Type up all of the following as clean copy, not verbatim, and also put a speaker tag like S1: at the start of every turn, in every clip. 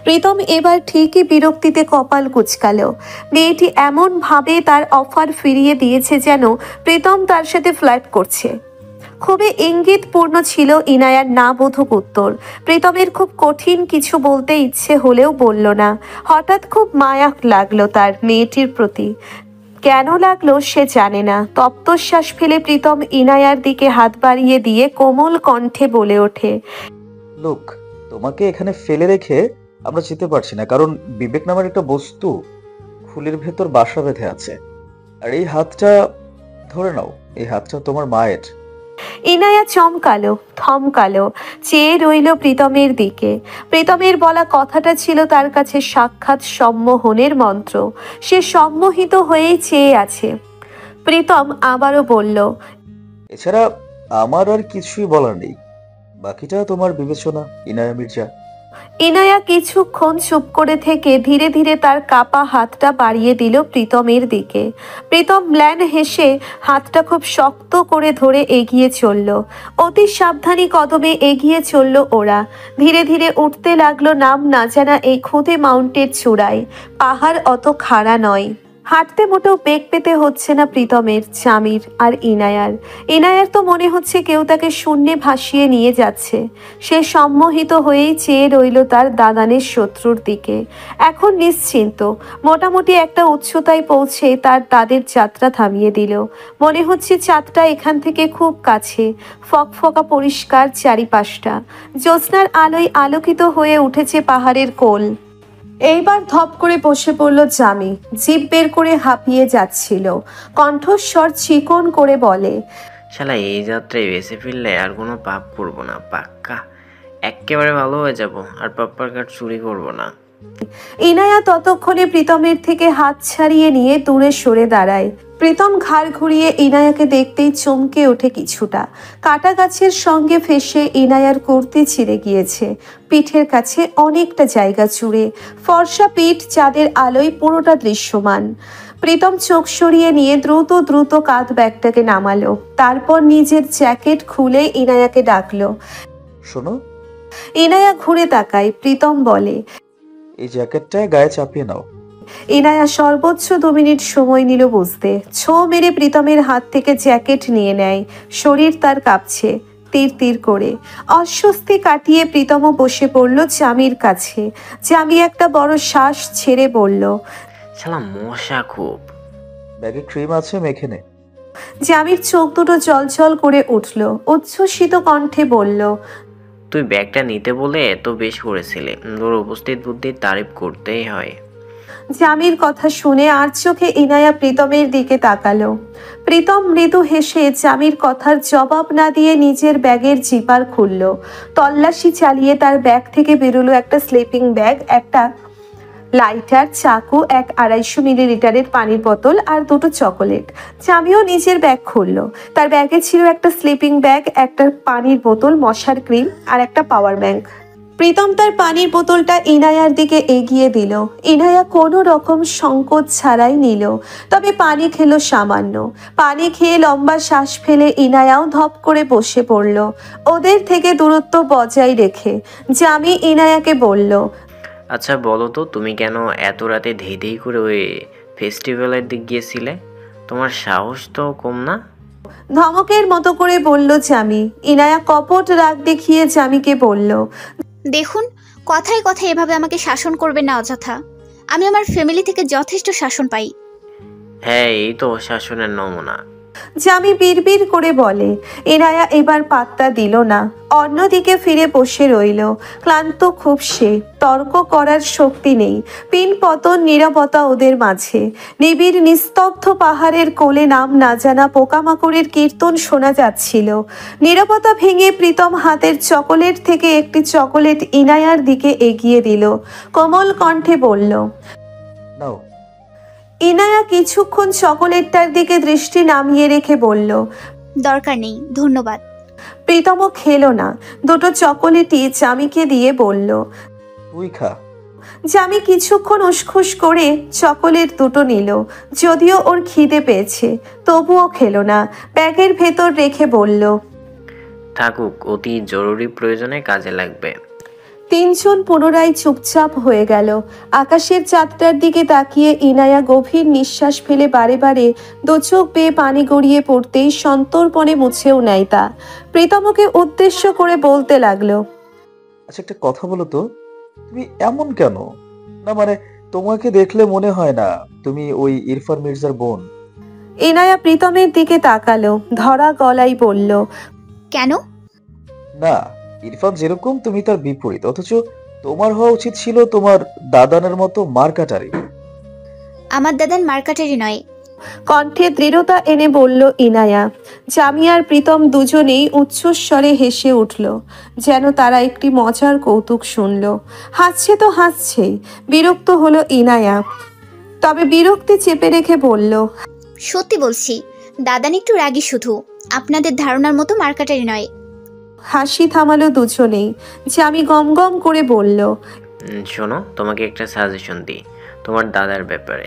S1: প্রীতম এবার ঠিকই বিরক্তিতে কপাল কুঁচকালো। মেয়েটি এমন ভাবে তার অফার ফিরিয়ে দিয়েছে যেন প্রীতম তার সাথে ফ্লার্ট করছে। খুবই ইঙ্গিতপূর্ণ ছিল ইনায়ার না বোধক উত্তর। প্রীতমের খুব কঠিন কিছু বলতে ইচ্ছে হলেও বলল না। হঠাৎ খুব মায়া লাগলো তার মেয়েটির প্রতি। কেন লাগলো সে জানে না। তপ্তশ্বাস ফেলে প্রীতম ইনায়ার দিকে হাত বাড়িয়ে দিয়ে কোমল কণ্ঠে বলে ওঠে,
S2: লোক, তোমাকে এখানে ফেলে রেখে আমরা যেতে পারছি না, কারণ বিবেক নামের একটা বস্তু ফুলের ভেতর বাসা বেঁধে আছে। আর এই হাতটা ধরে নাও, এই হাতটা তোমার মায়ের।
S1: ইনায়া চমকালো, থমকালো, চেয়ে রইল প্রীতমের দিকে। প্রীতমের বলা কথাটা ছিল তার কাছে সাক্ষাৎ সম্মোহনের মন্ত্র। সে সম্মোহিত হয়েই চেয়ে আছে। প্রীতম আবারও বলল,
S2: এছাড়া আমার আর কিছুই বলার নেই, বাকিটা তোমার বিবেচনা ইনায়া মির্জা।
S1: ইনায়া কিছুক্ষণ চুপ করে থেকে ধীরে ধীরে তার কাপা হাতটা বাড়িয়ে দিল প্রীতমের দিকে। প্রীতম ম্লান হেসে হাতটা খুব শক্ত করে ধরে এগিয়ে চলল। অতি সাবধানী কদমে এগিয়ে চলল ওরা। ধীরে ধীরে উঠতে লাগলো নাম না জানা এই খুদে মাউন্টের চূড়ায়। পাহাড় অত খাড়া নয়। হাঁটতে মোটেও বেগ পেতে হচ্ছে না প্রীতমের, চামির আর ইনায়ার। ইনায়ার তো মনে হচ্ছে কেউ তাকে শূন্যে ভাসিয়ে নিয়ে যাচ্ছে। সে সম্মোহিত হয়েই চেয়ে রইল তার দাদানের শত্রুর দিকে। এখন নিশ্চিন্ত। মোটামুটি একটা উচ্চতায় পৌঁছে তার তাদের যাত্রা থামিয়ে দিল। মনে হচ্ছে চাঁদটা এখান থেকে খুব কাছে। ফকফকা পরিষ্কার চারিপাশটা। জ্যোৎস্নার আলোয় আলোকিত হয়ে উঠেছে পাহাড়ের কোল। এইবার ধপ করে বসে পড়ল জামি। জিভ বের করে হাঁপিয়ে যাচ্ছিল। কণ্ঠস্বর চিকন করে বলে,
S3: শালা এই যাত্রায় বেঁচে ফিরলে আর কোনো পাপ করবো না, পাক্কা এক্কেবারে ভালো হয়ে যাব, আর পাপ্পার কাঠ চুরি করবো না।
S1: ইনায়া ততক্ষণে প্রীতমের থেকে হাত ছাড়িয়ে নিয়ে দূরে সরে দাঁড়ায়। প্রীতম ঘাড় ঘুরিয়ে ইনায়াকে দেখতেই চমকে ওঠে কিছুটা। কাটা গাছের সঙ্গে ফেসে ইনায়ার কুর্তি ছিঁড়ে গিয়েছে। পিঠের কাছে অনেকটা জায়গা জুড়ে। ফর্সা পিঠ চাঁদের আলোয় পুরোটা দৃশ্যমান। প্রীতম চোখ সরিয়ে নিয়ে দ্রুত দ্রুত কাঁধ ব্যাগটাকে নামালো। তারপর নিজের জ্যাকেট খুলে ইনায়াকে ডাকলো।
S2: শোনো।
S1: ইনায়া ঘুরে তাকায়। প্রীতম বলে,
S2: এই জ্যাকেটটা গায়ে চাপিয়ে নাও।
S1: ইনায়া সর্বোচ্চ 2 মিনিট সময় নিল বুঝতে। ছো মেরে প্রীতমের হাত থেকে জ্যাকেট নিয়ে নেয়। শরীর তার কাঁপছে তীর তীর করে। অস্বস্তি কাটিয়ে প্রীতমও বসে পড়ল জামির কাছে। জামি একটা বড় শ্বাস ছেড়ে বলল,
S3: শালা মশা খুব।
S2: ব্যাগে ক্রিম আছে, মেখে নে।
S1: জামির চোখ দুটো জলজল করে উঠল। উচ্ছ্বসিত কণ্ঠে বলল,
S3: তুই ব্যাগটা নিতে বলে এত বেশ করেছিলে, তোর উপস্থিত বুদ্ধির তারিফ করতেই হয়।
S1: জামির কথা শুনে আর চোখে ইনায়া প্রীতমের দিকে তাকালো। প্রীতম মৃদু হেসে জামির কথার জবাব না দিয়ে নিজের ব্যাগের জিপার খুলল। তল্লাশি চালিয়ে তার ব্যাগ থেকে বেরোলো একটা স্লিপিং ব্যাগ, একটা লাইটার, চাকু, এক 250 মিলিলিটারের পানির বোতল আর 2টো চকোলেট। জামিও নিজের ব্যাগ খুলল। তার ব্যাগে ছিল একটা স্লিপিং ব্যাগ, একটা পানির বোতল, মশার ক্রিম আর একটা পাওয়ার ব্যাংক। প্রীতম তার পানির বোতলটা ইনায়ার দিকে এগিয়ে দিল। ইনায়া কোনো রকম সংকোচ ছাড়াই নিল। তবে পানি খেলো সামান্য। পানি খেয়ে লম্বা শ্বাস ফেলে ইনায়াও ধপ করে বসে পড়ল, ওদের থেকে দূরত্ব বজায় রেখে। জামি ইনায়াকে বলল,
S3: আচ্ছা বলো তো, তুমি কেন এত রাতে ধেই ধেই করে ওই ফেস্টিভ্যালের দিক গিয়েছিলে? তোমার সাহস তো কম না।
S1: ধমকের মতো করে বলল জামি। ইনায়া কপট রাগ দেখিয়ে জামিকে বলল,
S4: দেখুন, কথায় কথায় এভাবে আমাকে শাসন করবেন না অযথা। আমি আমার ফ্যামিলি থেকে যথেষ্ট শাসন পাই।
S3: হ্যাঁ, এই তো শাসনের নমুনা।
S1: জামি বিড়বিড় করে বলে। ইনায়া এবার পাত্তা দিল না, অন্যদিকে ফিরে বসে রইল। ক্লান্ত খুব সে। তর্ক করার শক্তি নেই। পিন পতন নীরবতা ওদের মাঝে। নিবিড় নিস্তব্ধ পাহাড়ের কোলে নাম না জানা পোকামাকড়ের কীর্তন শোনা যাচ্ছিল। নীরবতা ভেঙে প্রীতম হাতের চকোলেট থেকে একটি চকোলেট ইনায়ার দিকে এগিয়ে দিল। কোমল কণ্ঠে বলল,
S2: নাও।
S1: ইনায়া কিছুক্ষণ চকোলেটটার দিকে দৃষ্টি নামিয়ে রেখে বলল,
S4: দরকার নেই, ধন্যবাদ।
S1: প্রীতমও খেলো না। 2টো চকোলেটই জামিকে দিয়ে বলল,
S2: তুই খা।
S1: জামি কিছুক্ষণ উসখুস করে চকোলেট 2টো নিল। যদিও ওর খিদে পেয়েছে, তবুও খেলো না। ব্যাগের ভেতর রেখে বলল,
S3: থাকুক, অতি জরুরি প্রয়োজনে কাজে লাগবে।
S1: তিনজন পুনরায় চুপচাপ হয়ে গেল। আকাশের চাঁদটার দিকে তাকিয়ে ইনায়া গভীর নিঃশ্বাস ফেলে বারে বারে দু চোখ বেয়ে পানি গড়িয়ে পড়তেই সন্তর্পণে মুছেও নেয় তা। প্রীতমকে উদ্দেশ্য করে বলতে লাগলো,
S2: আচ্ছা একটা কথা বলো তো, তুমি এমন কেন? না মানে তোমাকে দেখলে মনে হয় না তুমি ওই ইরফান মির্জার বোন।
S1: ইনায়া প্রীতমের দিকে তাকালো, ধরা গলায় বলল,
S4: কেন?
S2: না, ইরফান যেরকম তুমি তার বিপরীত, অথচ তোমার হওয়া উচিত ছিল তোমার দাদানের মতো মার্কাটারি।
S4: আমার দাদান মার্কাটারি নয়।
S1: কণ্ঠে দৃঢ়তা এনে বলল ইনায়া। জামিয়ার প্রীতম দুজনেই উচ্চস্বরে হেসে উঠল, যেন তারা একটি মজার কৌতুক শুনল। হাসছে তো হাসছেই। বিরক্ত হলো ইনায়া, তবে বিরক্তি চেপে রেখে বলল,
S4: সত্যি বলছি, দাদান একটু রাগী, শুধু আপনাদের ধারণার মতো মার্কাটারি নয়।
S1: হাসি থামালো দুজনেই। জামি গম গম করে বলল,
S3: শোনো, তোমাকে একটা সাজেশন দিই তোমার দাদার ব্যাপারে।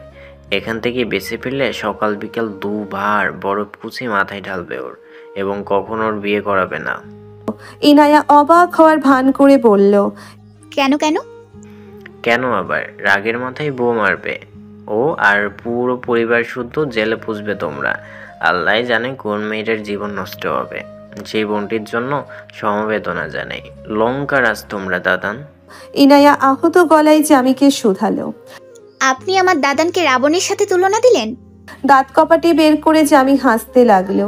S3: এখান থেকে বেঁচে ফিরলে সকাল বিকাল দুবার বরফ কুচি মাথায় ঢালবে ওর, এবং কখনো ওর বিয়ে করাবে না।
S1: ইনায়া অবাক হওয়ার ভান করে বলল,
S4: কেন কেন?
S3: কেন আবার? রাগের মাথায় বউ মারবে ও, আর পুরো পরিবার শুদ্ধ জেলে পুষবে তোমরা। আল্লাহ জানে কোন মেয়েটার জীবন নষ্ট হবে। সেই বোনটির জন্য সমবেদনা জানাই। লঙ্কা রাজ তোমরা দাদান।
S1: ইনায়া আহত গলায় জামিকে শুধালো।
S4: আপনি আমার দাদানকে রাবণের সাথে তুলনা দিলেন?
S1: দাঁত কপাটি বের করে জামি হাসতে লাগলো।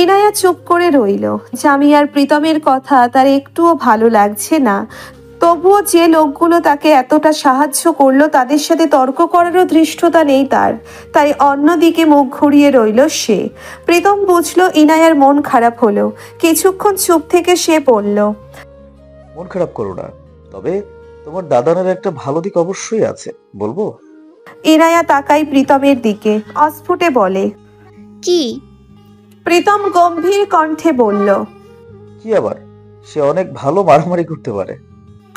S1: ইনায়া চুপ করে রইল। জামি আর প্রীতমের কথা তার একটুও ভালো লাগছে না। তবুও যে লোকগুলো তাকে এতটা সাহায্য করলো তাদের সাথে তর্ক করারও ধৃষ্টতা নেই তার, তাই অন্যদিকে মুখ ঘুরিয়ে রইল সে। প্রীতম বুঝলো ইনায়ার মন খারাপ হলো। কিছুক্ষণ চুপ থেকে সে বলল,
S2: মন খারাপ করো না, তবে তোমার দাদানের একটা ভালো দিক অবশ্যই আছে, বলবো?
S1: ইনায়া তাকাই প্রীতমের দিকে, অস্ফুটে বলে।
S4: কি?
S1: প্রীতম গম্ভীর কণ্ঠে বলল,
S2: কি আবার? সে অনেক ভালো মারামারি করতে পারে।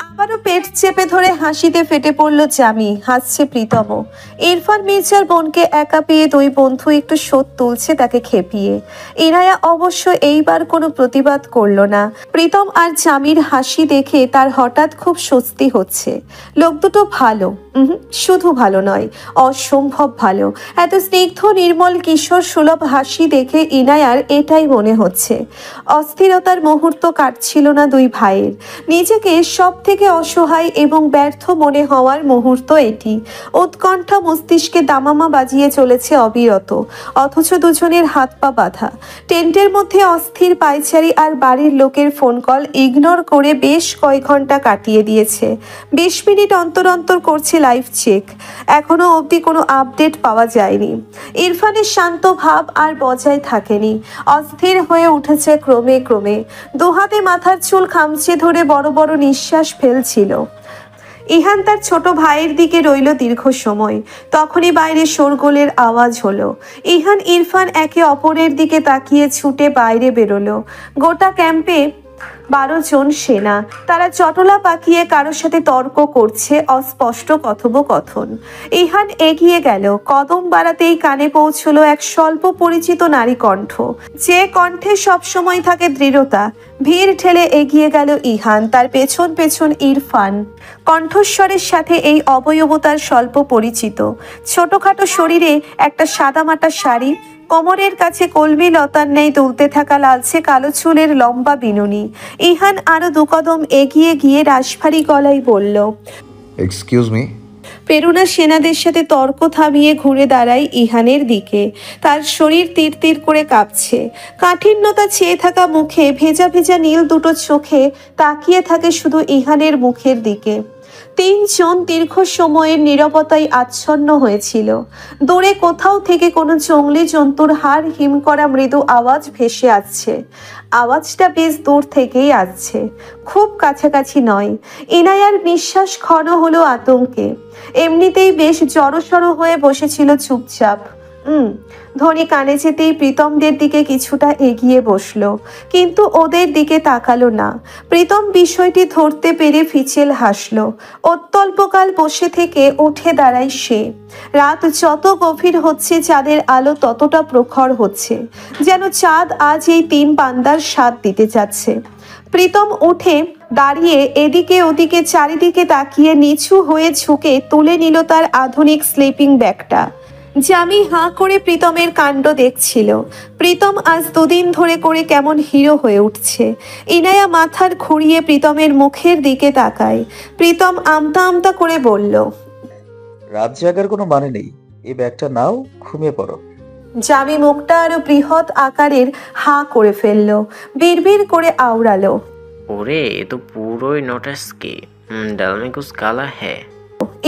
S1: আবারও পেট চেপে ধরে হাসিতে ফেটে পড়ল জামি। হাসছে প্রীতম। ইরফান মির্জার বোনকে একা পেয়ে দুই বন্ধু একটু শোধ তুলছে তাকে খেপিয়ে। ইনায়া অবশ্য এইবার কোনো প্রতিবাদ করলো না। প্রীতম আর জামির হাসি দেখে তার হঠাৎ খুব স্বস্তি হচ্ছে। লোক দুটো ভালো, শুধু ভালো নয়, অসম্ভব ভালো। এত স্নিগ্ধ নির্মল কিশোর সুলভ হাসি দেখে ইনায়ার এটাই মনে হচ্ছে। অস্থিরতার মুহূর্ত কাটছিল না দুই ভাইয়ের। নিজেকে সব থেকে অসহায় এবং ব্যর্থ মনে হওয়ার মুহূর্ত এটি। উৎকণ্ঠা মস্তিষ্কে দামামা বাজিয়ে চলেছে অবিরত, অথচ দুজনের হাত পা বাঁধা। টেন্টের মধ্যে অস্থির পায়চারি আর বাড়ির লোকের ফোন কল ইগনোর করে বেশ কয়েক ঘন্টা কাটিয়ে দিয়েছে। 20 মিনিট অন্তর অন্তর করছে লাইভ চেক। এখনো অবধি কোনো আপডেট পাওয়া যায়নি। ইরফানের শান্ত ভাব আর বজায় থাকেনি, অস্থির হয়ে উঠেছে ক্রমে ক্রমে। দুহাতে মাথার চুল খামচে ধরে বড় বড় নিঃশ্বাস ফেলছিল। ইহান তার ছোট ভাইয়ের দিকে রইল দীর্ঘ সময়। তখনই বাইরে শোরগোলের আওয়াজ হলো। ইহান ইরফান একে অপরের দিকে তাকিয়ে ছুটে বাইরে বেরোলো। গোটা ক্যাম্পে 12 জন সেনা। তারা চটলা পাকিয়ে কারোর সাথে তর্ক করছে, অস্পষ্ট কথোপকথন। ইহান এগিয়ে গেল। কদম বাড়াতেই কানে পৌঁছলো এক স্বল্প পরিচিত নারী কণ্ঠ, যে কণ্ঠে সবসময় থাকে দৃঢ়তা। ভিড় ঠেলে এগিয়ে গেল ইহান, তার পেছন পেছন ইরফান। কণ্ঠস্বরের সাথে এই অবয়বতার স্বল্প পরিচিত। ছোটখাটো শরীরে একটা সাদামাটা শাড়ি, কোমরের কাছে কলমি লতার ন্যায় দুলতে থাকা লালচে কালো চুলের লম্বা বিনুনি। ইহান আরো 2 কদম এগিয়ে গিয়ে রাশভারী গলায় বলল,
S5: এক্সকিউজ মি।
S1: পেরুনা সেনাদের সাথে তর্ক থামিয়ে ঘুরে দাঁড়ায় ইহানের দিকে। তার শরীর তীর তীর করে কাঁপছে। কাঠিন্যতা ছেয়ে থাকা মুখে, ভেজা ভেজা নীল দুটো চোখে তাকিয়ে থাকে শুধু ইহানের মুখের দিকে। 3 জন দীর্ঘ সময়ের নীরবতায় আচ্ছন্ন হয়েছিল। দূরে কোথাও থেকে কোনো জঙ্গলি জন্তুর হাড় হিম করা মৃদু আওয়াজ ভেসে আসছে। আওয়াজটা বেশ দূর থেকেই আসছে, খুব কাছাকাছি নয়। ইনায়ার নিঃশ্বাস ক্ষণ হলো আতঙ্কে। এমনিতেই বেশ জড়সড় হয়ে বসেছিল চুপচাপ। ধ্বনি কানে যেতেই প্রীতমদের দিকে কিছুটা এগিয়ে বসলো, কিন্তু ওদের দিকে তাকালো না। প্রীতম বিষয়টি ধরতে পেরে ফিচেল হাসলো। অত্যল্পকাল বসে থেকে উঠে দাঁড়ায় সে। রাত যত গভীর হচ্ছে চাঁদের আলো ততটা প্রখর হচ্ছে, যেন চাঁদ আজ এই 3 বান্দার স্বাদ দিতে যাচ্ছে। প্রীতম উঠে দাঁড়িয়ে এদিকে ওদিকে চারিদিকে তাকিয়ে নিচু হয়ে ঝুঁকে তুলে নিল তার আধুনিক স্লিপিং ব্যাগটা। জামি হাঁ করে প্রীতমের কাণ্ড দেখছিল। প্রীতম আজ দুদিন ধরে করে কেমন হিরো হয়ে উঠছে। ইনায়া মাথার ঘুরিয়ে প্রীতমের মুখের দিকে তাকায়। প্রীতম আমতা আমতা করে বলল,
S2: রাত জাগার কোনো মানে নেই, এই ব্যাগটা নাও, ঘুমিয়ে পড়ো।
S1: জামি মুখটা আরো বৃহৎ আকারের হাঁ করে ফেলল, বিড়বিড় করে আওড়ালো,
S3: ওরে এ তো পুরোই নোটাসকি, ডালমে কুছ কালা হ্যাঁ।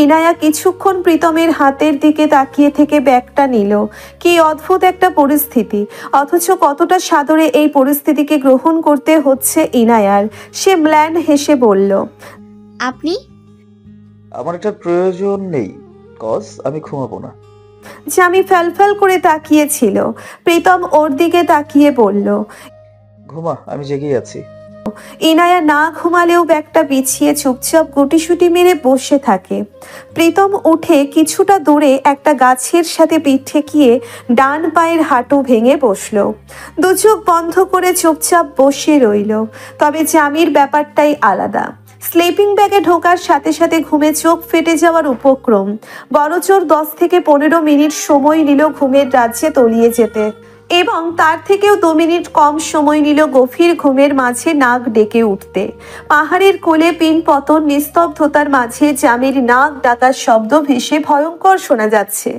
S1: ইনায়া কিছুক্ষণ প্রীতমের হাতের দিকে তাকিয়ে থেকে ব্যাগটা নিল। কি অদ্ভুত একটা পরিস্থিতি, অথচ কতটা সাদরে এই পরিস্থিতিকে গ্রহণ করতে হচ্ছে ইনায়ার। সে ম্ল্যান হেসে বলল,
S4: আপনি?
S2: আমার এটার প্রয়োজন নেই, আমি ঘুমাবো না।
S1: জামি ফ্যালফ্যাল করে তাকিয়েছিল। প্রীতম ওর দিকে তাকিয়ে বলল,
S2: ঘুমা, আমি জেগেই আছি।
S1: ইনায়া না ঘুমালেও ব্যাগটা বিছিয়ে চুপচাপ গুটিসুটি মেরে বসে থাকে। প্রীতম উঠে কিছুটা দূরে একটা গাছের সাথে পিঠ ঠেকিয়ে ডান পায়ের হাঁটু ভেঙে বসলো। দু চোখ বন্ধ করে চুপচাপ বসে রইল। তবে জামির ব্যাপারটাই আলাদা। স্লিপিং ব্যাগে ঢোকার সাথে সাথে ঘুমে চোখ ফেটে যাওয়ার উপক্রম। বড়জোর 10 থেকে 15 মিনিট সময় নিল ঘুমের রাজ্যে তলিয়ে যেতে, এবং তার থেকেও 2 মিনিট কম সময় নিল গভীর ঘুমের মাঝে নাক ডেকে উঠতে। পাহাড়ের কোলে পিন পতন নিস্তব্ধতার মাঝে জামির নাক ডাকার শব্দ ভেসে ভয়ঙ্কর শোনা যাচ্ছে।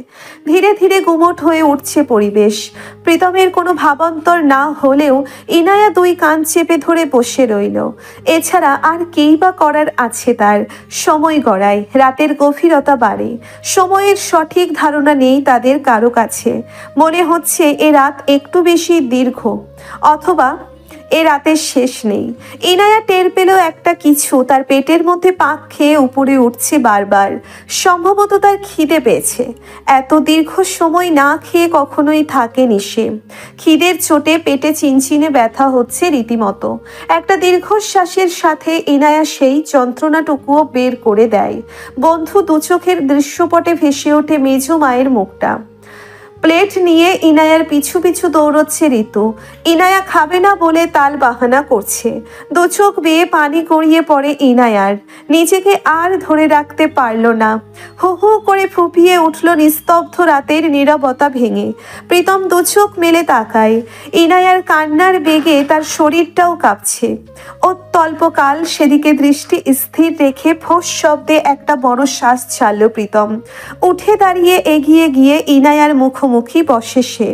S1: ধীরে ধীরে গুমোট হয়ে উঠছে পরিবেশ। প্রীতমের কোনো ভাবান্তর না হলেও ইনায়া 2 কান চেপে ধরে বসে রইল। এছাড়া আর কেই বা করার আছে তার? সময় গড়ায়, রাতের গভীরতা বাড়ে। সময়ের সঠিক ধারণা নেই তাদের কারো কাছে। মনে হচ্ছে এ রাত একটু বেশি দীর্ঘ, অথবা এ রাতের শেষ নেই। ইনায়া টের পেল একটা কিছু তার পেটের মধ্যে পাক খেয়ে উপরে উঠছে বারবার। সম্ভবত তার খিদে পেয়েছে। এত দীর্ঘ সময় না খেয়ে কখনোই থাকেনি সে। খিদের চোটে পেটে চিনচিনে ব্যথা হচ্ছে রীতিমতো। একটা দীর্ঘশ্বাসের সাথে ইনায়া সেই যন্ত্রণাটুকুও বের করে দেয়। বন্ধু দু চোখের দৃশ্যপটে ভেসে ওঠে মেজো মায়ের মুখটা। প্লেট নিয়ে ইনায়ার পিছু পিছু দৌড়চ্ছে ঋতু। ইনায়া খাবে না বলে তাল বাহানা করছে। দু চোখ বেয়ে পানি গড়িয়ে পড়ে ইনায়ার। নিজেকে আর ধরে রাখতে পারল না। হু হু করে ফুপিয়ে উঠল নিস্তব্ধ রাতের নীরবতা ভেঙে। প্রীতম দু চোখ মেলে তাকায়। ইনায়ার কান্নার বেগে তার শরীরটাও কাঁপছে। অত্যল্পকাল সেদিকে দৃষ্টি স্থির রেখে ফোঁস শব্দে একটা বড় শ্বাস ছাড়ল প্রীতম। উঠে দাঁড়িয়ে এগিয়ে গিয়ে ইনায়ার মুখোমুখি বসে সে।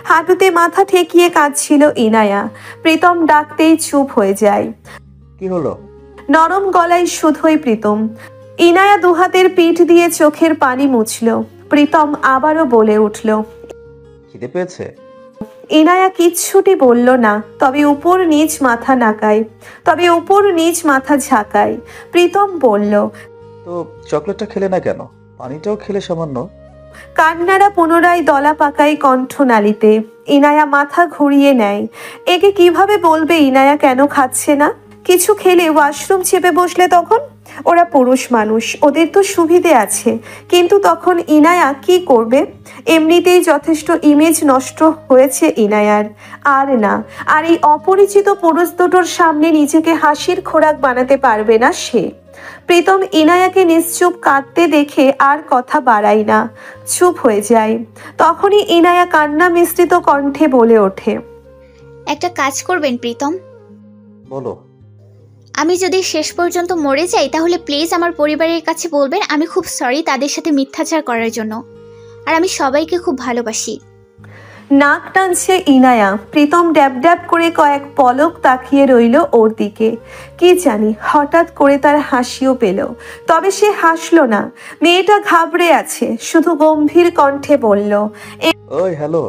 S1: হাঁটুতে মাথা ঠেকিয়ে কাঁদছিল ইনায়া। প্রীতম ডাকতেই চুপ হয়ে যায়।
S2: কি হলো?
S1: নরম গলায় শুধুই প্রীতম। ইনায়া দুহাতের পিঠ দিয়ে চোখের পানি মুছল। প্রীতম আবারও বলে উঠল,
S2: খিদে পেয়েছে?
S1: ইনায়া কিচ্ছুটি বলল না, তবে উপর নিচ মাথা ঝাঁকায়। প্রীতম বলল,
S2: তো চকলেটটা খেলে না কেন? পানিটাও খেলে সামান্য।
S1: কান্নারা পুনরায় দলা পাকায় কণ্ঠনালীতে। ইনায়া মাথা ঘুরিয়ে নেয়। একে কিভাবে বলবে ইনায়া কেন খাচ্ছে না? কিছু খেলে ওয়াশরুম চেপে বসলে তখন? ওরা পুরুষ মানুষ, ওদের তো সুবিধে আছে। কিন্তু তখন ইনায়া কি করবে? এমনিতেই যথেষ্ট ইমেজ নষ্ট হয়েছে ইনায়ার। আর না, আর এই অপরিচিত পুরুষ দুটোর সামনে নিজেকে হাসির খোরাক বানাতে পারবে না সে। প্রীতম ইনায়াকে নিশ্চুপ কাঁদতে দেখে আর কথা বাড়ায় না, চুপ হয়ে যায়। তখনই ইনায়া কান্না মিশ্রিত কণ্ঠে বলে ওঠে,
S4: একটা কাজ করবেন প্রীতম?
S2: বলো।
S4: আমি যদি শেষ পর্যন্ত মরে যাই তাহলে প্লিজ আমার পরিবারের কাছে বলবেন আমি খুব সরি তাদের সাথে মিথ্যাচার করার জন্য, আর আমি সবাইকে খুব ভালোবাসি।
S1: নাক টানছে ইনায়া। প্রীতম ড্যাব ড্যাব করে কয়েক পলক তাকিয়ে রইল ওর দিকে। কি জানি হঠাৎ করে তার হাসিও পেল, তবে সে হাসলো না। মেয়েটা ঘাবড়ে আছে, শুধু গম্ভীর কণ্ঠে বলল,
S2: ওই হ্যালো,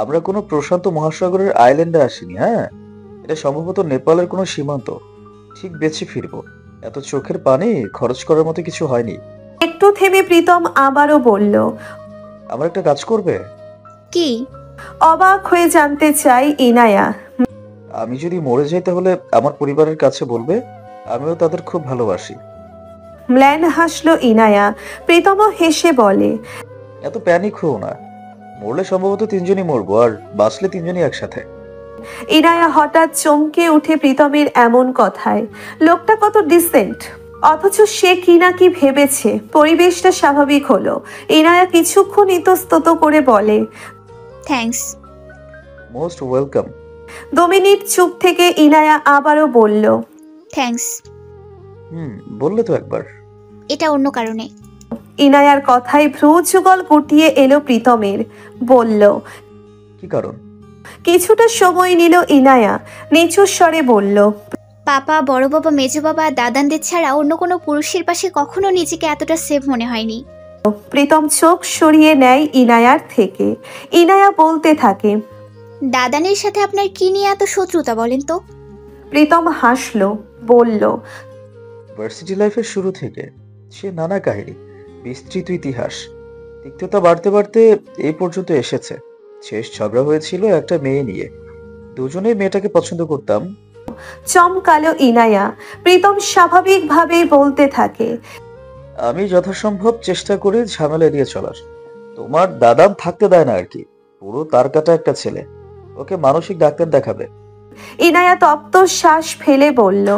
S2: আমরা কোনো প্রশান্ত মহাসাগরের আইল্যান্ডে আসিনি। হ্যাঁ, এটা সম্ভবত নেপালের কোনো সীমান্ত। ঠিক বেঁচে ফিরবো। এত চোখের পানি খরচ করার মতো কিছু হয়নি।
S1: একটু থেমে প্রীতম আবারও বলল,
S2: আমার একটা কাজ করবে?
S4: কি?
S1: অবাক হয়ে জানতে চাই ইনায়া।
S2: আমি যদি মরে যাই তাহলে আমার পরিবারের কাছে বলবে আমিও তাদের খুব ভালোবাসি।
S1: ম্ল্যান হাসলো ইনায়া। প্রীতমও হেসে বলে,
S2: এত প্যানিক হও না। মরলে সম্ভবত 3 জনই মরবো, আর বাঁচলে 3 জনই একসাথে।
S1: ইনায়া হঠাৎ চমকে উঠে প্রীতমের এমন কথায়। লোকটা কত ডিসেন্ট, অথচ সে কি না কি ভেবেছে। পরিবেশটা স্বাভাবিক হলো। ইনায়া কিছুক্ষণ ইতস্তত করে বলে,
S4: থ্যাঙ্কস।
S2: Most welcome.
S1: 2 মিনিট চুপ থেকে ইনায়া আবারও বলল,
S4: থ্যাঙ্কস।
S2: বললে তো একবার।
S4: এটা অন্য কারণে।
S1: ইনায়ার কথায় ভ্রু যুগল গুটিয়ে এলো প্রীতমের। বলল,
S2: কি কারণ?
S1: কিছুটা সময় নিল ইনায়া, নিচু স্বরে বলল,
S4: পাপা, বড় বাবা, মেজো বাবা আর দাদানদের ছাড়া অন্য কোনো পুরুষের পাশে কখনো নিজেকে এতটা সেফ মনে হয়নি।
S1: প্রীতম চোখ সরিয়ে নেয় ইনায়ার থেকে। ইনায়া বলতে থাকে,
S4: দাদানের সাথে আপনার কি নিয়ে এত শত্রুতা বলেন তো?
S1: প্রীতম হাসলো, বলল,
S2: ভার্সিটি লাইফের শুরু থেকে সে নানা কাহিনী, বিস্তৃত ইতিহাস, তিক্ততা বাড়তে বাড়তে এই পর্যন্ত এসেছে। শেষ ঝগড়া হয়েছিল একটা মেয়ে নিয়ে। দুজনেই মেয়েটাকে পছন্দ করতাম।
S1: চমকালো ইনায়া। প্রীতম স্বাভাবিকভাবেই বলতে থাকে,
S2: আমি যথাসম্ভব চেষ্টা করি ঝামেলা এড়িয়ে চলার। তোমার দাদাম থাকতে দেয় না আর কি। পুরো তার কাটা একটা ছেলে, ওকে মানসিক ডাক্তার দেখাবে।
S1: ইনায়া তপ্ত শ্বাস ফেলে বলল,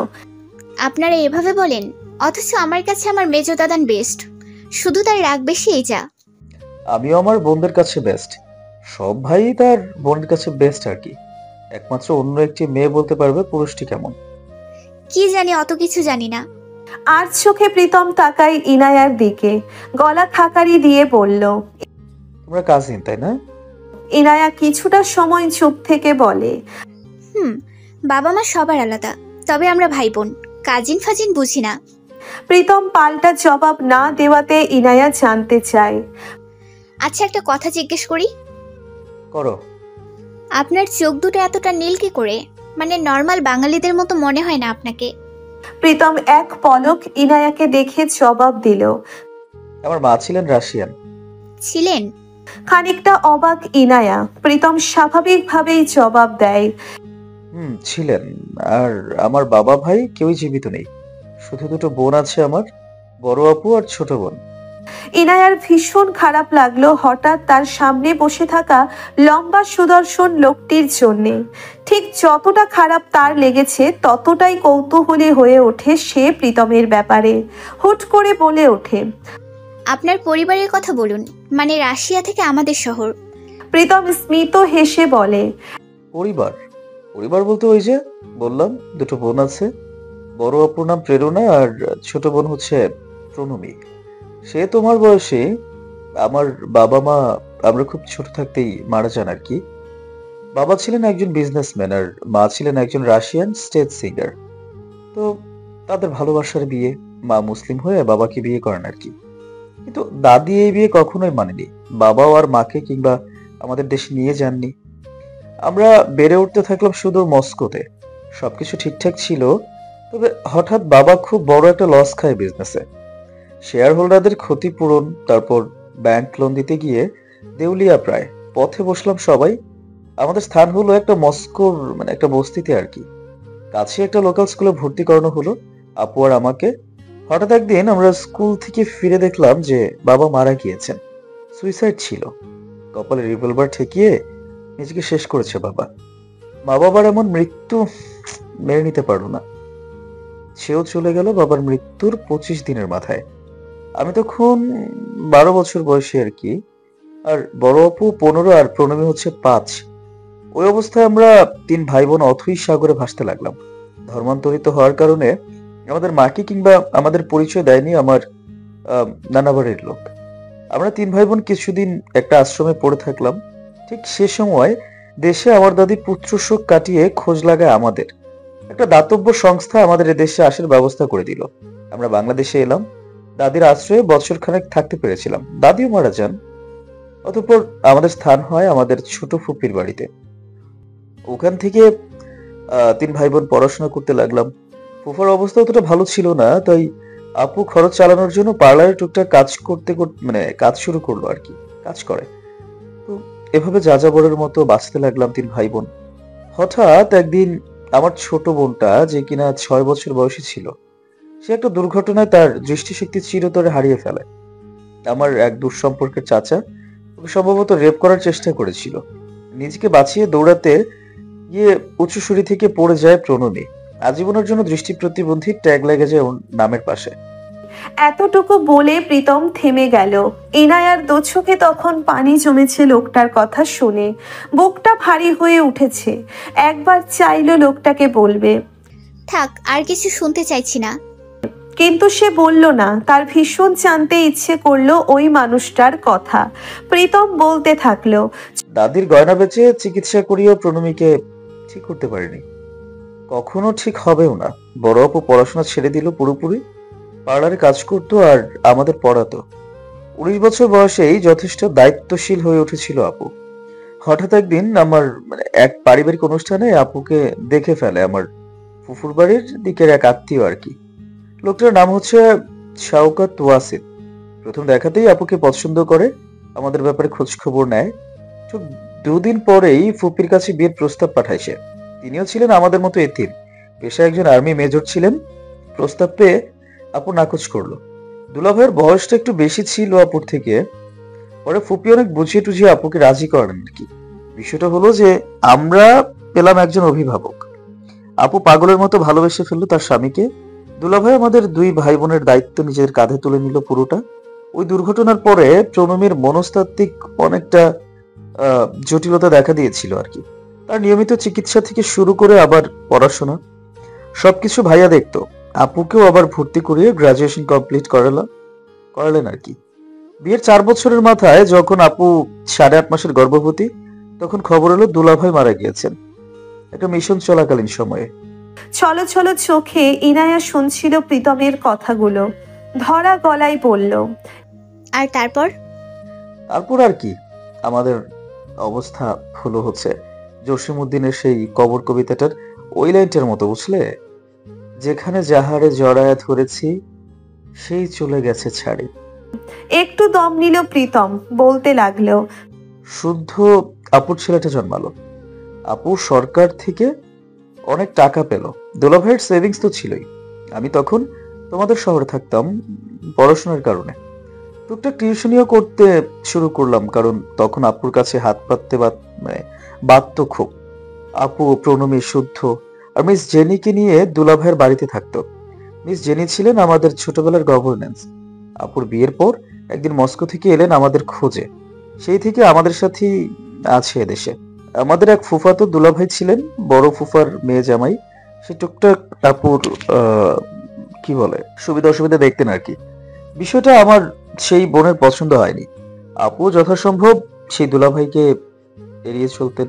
S4: আপনারা এভাবে বলেন, অথচ আমার কাছে আমার মেজো দাদান বেস্ট। শুধু তার রাগ বেশি, এই যা।
S2: আমিও আমার বোনদের কাছে বেস্ট। সব ভাই তার বোনের কাছে বেস্ট আর কি। একমাত্র অন্য একটি মেয়ে বলতে পারবে পুরুষটি কেমন।
S4: কি জানি, অত কিছু জানি না।
S1: আর চোখে প্রীতম তাকায় ইনায়ার দিকে। গলা খাকারি দিয়ে বলল,
S2: তোমরা কাজিন তাই না?
S1: ইনায়া কিছুটা সময় চুপ থেকে বলে,
S4: বাবা মা সবার আলাদা, তবে আমরা ভাই বোন। কাজিন ফাজিন বুঝি না।
S1: প্রীতম পাল্টা জবাব না দেওয়াতে ইনায়া জানতে চায়,
S4: আচ্ছা, একটা কথা জিজ্ঞেস করি?
S2: করো।
S4: আপনার চোখ দুটো এতটা নীল কি করে? মানে নর্মাল বাঙালিদের মতো মনে হয় না আপনাকে।
S1: প্রীতম এক পলক ইনায়াকে দেখে জবাব দিল।
S2: আমার মা ছিলেন রাশিয়ান।
S4: ছিলেন?
S1: খানিকটা অবাক ইনায়া। প্রীতম স্বাভাবিকভাবেই জবাব দেয়,
S2: ছিলেন। আর আমার বাবা ভাই কেউই জীবিত নেই। শুধু দুটো বোন আছে আমার, বড় আপু আর ছোট বোন।
S1: ইনায়ার ভীষণ খারাপ লাগলো হঠাৎ তার সামনে বসে থাকা লম্বা সুদর্শন লোকটির জন্যে। ঠিক যতটা খারাপ তার লেগেছে, ততটাই কৌতূহলী হয়ে ওঠে সে প্রীতমের ব্যাপারে। হুট করে বলে ওঠে,
S4: আপনার পরিবারের কথা বলুন, মানে রাশিয়া থেকে আমাদের শহর।
S1: প্রীতম স্মিত হেসে বলে,
S2: পরিবার? পরিবার বলতে ওই যে বললাম দুটো বোন আছে। বড় আপুর নাম প্রেরণা আর ছোট বোন হচ্ছে প্রণমী। সে তোমার বয়সী। আমার বাবা মা আমরা খুব ছোট থাকতেই মারা যান আর কি। বাবা ছিলেন একজন বিজনেসম্যান আর মা ছিলেন একজন রাশিয়ান স্টেজ সিঙ্গার। তো তাদের ভালোবাসার বিয়ে। মা মুসলিম হয়ে বাবাকে বিয়ে করেন আর কি। কিন্তু দাদি এই বিয়ে কখনোই মানেনি। বাবাও আর মাকে কিংবা আমাদের দেশে নিয়ে যাননি। আমরা বেড়ে উঠতে থাকলাম সুদূর মস্কোতে। সবকিছু ঠিকঠাক ছিল, তবে হঠাৎ বাবা খুব বড় একটা লস খায় বিজনেসে। শেয়ার হোল্ডারদের ক্ষতিপূরণ, তারপর ব্যাংক লোন দিতে গিয়ে দেউলিয়া প্রায়। পথে বসলাম সবাই। আমাদের স্থান হলো একটা মস্কোর মানে একটা বস্তিতে আর কি। কাছে একটা লোকাল স্কুলে ভর্তি করানো হলো আপু আর আমাকে। হঠাৎ একদিন আমরা স্কুল থেকে ফিরে দেখলাম যে বাবা মারা গিয়েছেন। সুইসাইড ছিল। কপালে রিভলভার ঠেকিয়ে নিজেকে শেষ করেছে বাবা। মা বাবার এমন মৃত্যু মেনে নিতে পারলো না। সেও চলে গেল বাবার মৃত্যুর 25 দিনের মাথায়। আমি তখন 12 বছর বয়সী আর কি। আর বড় আপু 15 আর প্রণমী হচ্ছে 5। ওই অবস্থায় আমরা 3 ভাই বোন অথই সাগরে ভাসতে লাগলাম। ধর্মান্তরিত হওয়ার কারণে আমাদের মাকে কিংবা আমাদের পরিচয় দেয়নি আমার নানা বাড়ির লোক। আমরা 3 ভাই বোন কিছুদিন একটা আশ্রমে পড়ে থাকলাম। ঠিক সে সময় দেশে আমার দাদি পুত্র শোক কাটিয়ে খোঁজ লাগায় আমাদের। একটা দাতব্য সংস্থা আমাদের দেশে আসার ব্যবস্থা করে দিল। আমরা বাংলাদেশে এলাম। দাদির আশ্রয়ে বছরখানেক থাকতে পেরেছিলাম। দাদিও মারা যান। অতঃপর আমাদের স্থান হয় আমাদের ছোট ফুপির বাড়িতে। ওখান থেকে 3 ভাই বোন পড়াশোনা করতে লাগলাম। ফুফার অবস্থা অতটা ভালো ছিল না, তাই আপু খরচ চালানোর জন্য পার্লারে টুকটাক কাজ করতে মানে কাজ শুরু করলো আর কি। কাজ করে। তো এভাবে যাযাবরের মতো বাঁচতে লাগলাম 3 ভাই বোন। হঠাৎ একদিন আমার ছোট বোনটা, যে কিনা 6 বছর বয়সী ছিল, সে একটা দুর্ঘটনায় তার দৃষ্টিশক্তি চিরতরে হারিয়ে ফেলে। আমার এক দূর সম্পর্কের চাচা ওকে সম্ভবত রেপ করার চেষ্টা করেছিল। নিজেকে বাঁচিয়ে দৌড়াতে গিয়ে উঁচু সিঁড়ি থেকে পড়ে যায় প্রণমী। আজীবনের জন্য দৃষ্টি প্রতিবন্ধী ট্যাগ লেগে যায় ওর নামের পাশে।
S1: এতটুকু বলে প্রীতম থেমে গেল। ইনায়ার দু চোখে তখন পানি জমেছে লোকটার কথা শুনে। বুকটা ভারী হয়ে উঠেছে। একবার চাইলো লোকটাকে বলবে,
S4: থাক, আর কিছু শুনতে চাইছি না।
S1: কিন্তু সে বলল না। তার ভীষণ জানতে ইচ্ছে করলো ওই মানুষটার কথা। প্রীতম বলতে থাকলো,
S2: দাদির গয়না বেচে চিকিৎসা করিয়েও প্রণমীকে ঠিক করতে পারিনি, কখনো ঠিক হবেও না। বড় আপু পড়াশোনা ছেড়ে দিল পুরোপুরি, পার্লারে কাজ করতো আর আমাদের পড়াতো। 19 বছর বয়সেই যথেষ্ট দায়িত্বশীল হয়ে উঠেছিল আপু। হঠাৎ একদিন আমার এক পারিবারিক অনুষ্ঠানে আপুকে দেখে ফেলে আমার ফুফুর বাড়ির দিকের এক আত্মীয় আর কি। লোকটার নাম হচ্ছে শাওকাত ওয়াসিদ। প্রথম দেখাতেই আপুকে পছন্দ করে, আমাদের ব্যাপারে খোঁজ খবর নেয়। ঠিক 2 দিন পরেই ফুপির কাছে বিয়ের প্রস্তাব পাঠায় সে। তিনিও ছিলেন আমাদের মতো এতিম, পেশায় একজন আর্মি মেজর ছিলেন। প্রস্তাব পেয়ে আপু নাকচ করলো। দুলাভাইয়ের বয়সটা একটু বেশি ছিল আপুর থেকে। পরে ফুপি অনেক বুঝিয়ে টুঝিয়ে আপুকে রাজি করেন আর কি। বিষয়টা হলো যে আমরা পেলাম একজন অভিভাবক। আপু পাগলের মতো ভালোবেসে ফেললো তার স্বামীকে। দুলাভাই আমাদের 2 ভাই বোনের দায়িত্ব নিজের কাঁধে তুলে নিল পুরোটা। ওই দুর্ঘটনার পরে প্রণমীর মনস্তাত্ত্বিক অনেকটা জটিলতা দেখা দিয়েছিল আর কি। তার নিয়মিত চিকিৎসা থেকে শুরু করে আবার পড়াশোনা সবকিছু ভাইয়া দেখতো। আপুকেও আবার ভর্তি করিয়ে গ্রাজুয়েশন কমপ্লিট করালেন আর কি। বিয়ের 4 বছরের মাথায় যখন আপু 8.5 মাসের গর্ভবতী, তখন খবর এলো দুলাভাই মারা গিয়েছেন একটা মিশন চলাকালীন সময়ে।
S1: ছলো ছলো চোখে ইনায়া শুনছিল প্রীতমের কথাগুলো। ধরা গলায় বলল,
S4: আর তারপর?
S2: তারপর আর কি, আমাদের অবস্থা হলো হচ্ছে জসিমউদ্দিনের সেই কবর কবিতাটার ওই লাইনটার মতো, বুঝলে? যেখানে যাহারে জড়ায়া ধরেছি সেই চলে গেছে ছাড়ি।
S1: একটু দম নিল প্রীতম, বলতে লাগলো,
S2: শুদ্ধ আপুর ছেলেটা জন্মালো। আপু সরকার থেকে অনেক টাকা পেল। দুলাভাইয়ের সেভিংস তো ছিলই। আমি তখন তোমাদের শহরে থাকতাম পড়াশোনার কারণে। টুকটাক টিউশনিও করতে শুরু করলাম, কারণ তখন আপুর কাছে হাত পাততে বাধ্য খুব। আপু, প্রণমী, শুদ্ধ আর মিস জেনিকে নিয়ে দুলাভাইয়ের বাড়িতে থাকতো। মিস জেনি ছিলেন আমাদের ছোটবেলার গভর্নেন্স। আপুর বিয়ের পর একদিন মস্কো থেকে এলেন আমাদের খোঁজে। সেই থেকে আমাদের সাথেই আছে এদেশে। আমাদের এক ফুফাতো দুলাভাই ছিলেন, বড় ফুফার মেয়ে জামাই। সে টুকটাক আপুর কি বলে সুবিধা অসুবিধা দেখতেন আর কি। বিষয়টা আমার সেই বোনের পছন্দ হয়নি। আপু যথাসম্ভব সেই দুলাভাইকে এড়িয়ে চলতেন।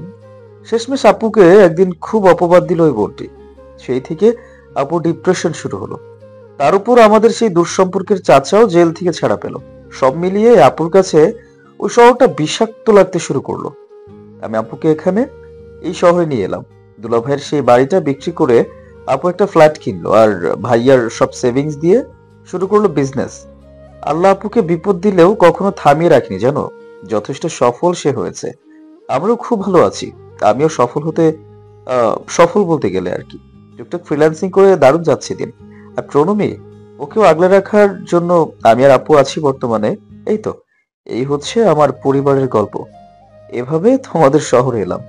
S2: শেষমেশ আপুকে একদিন খুব অপবাদ দিল ওই বোনটি। সেই থেকে আপুর ডিপ্রেশন শুরু হলো। তার উপর আমাদের সেই দুঃসম্পর্কের চাচাও জেল থেকে ছাড়া পেল। সব মিলিয়ে আপুর কাছে ওই শহরটা বিষাক্ত লাগতে শুরু করলো। আমি আপুকে এখানে এই শহরে নিয়ে এলাম। দুলাভাইয়ের সেই বাড়িটা বিক্রি করে আপু একটা ফ্ল্যাট কিনলো আর ভাইয়ার সব সেভিংস দিয়ে শুরু করলো বিজনেস। আল্লাহ আপুকে বিপদ দিলেও কখনো থামিয়ে রাখিনি, জানো। যথেষ্ট সফল সে হয়েছে। আমরাও খুব ভালো আছি। আমিও সফল বলতে গেলে আর কি। টুকটাক ফ্রিল্যান্সিং করে দারুণ যাচ্ছে দিন। আর প্রণমী, ওকেও আগলে রাখার জন্য আমি আর আপু আছি বর্তমানে। এই তো, এই হচ্ছে আমার পরিবারের গল্প। এভাবে তোমাদের শহরে এলাম।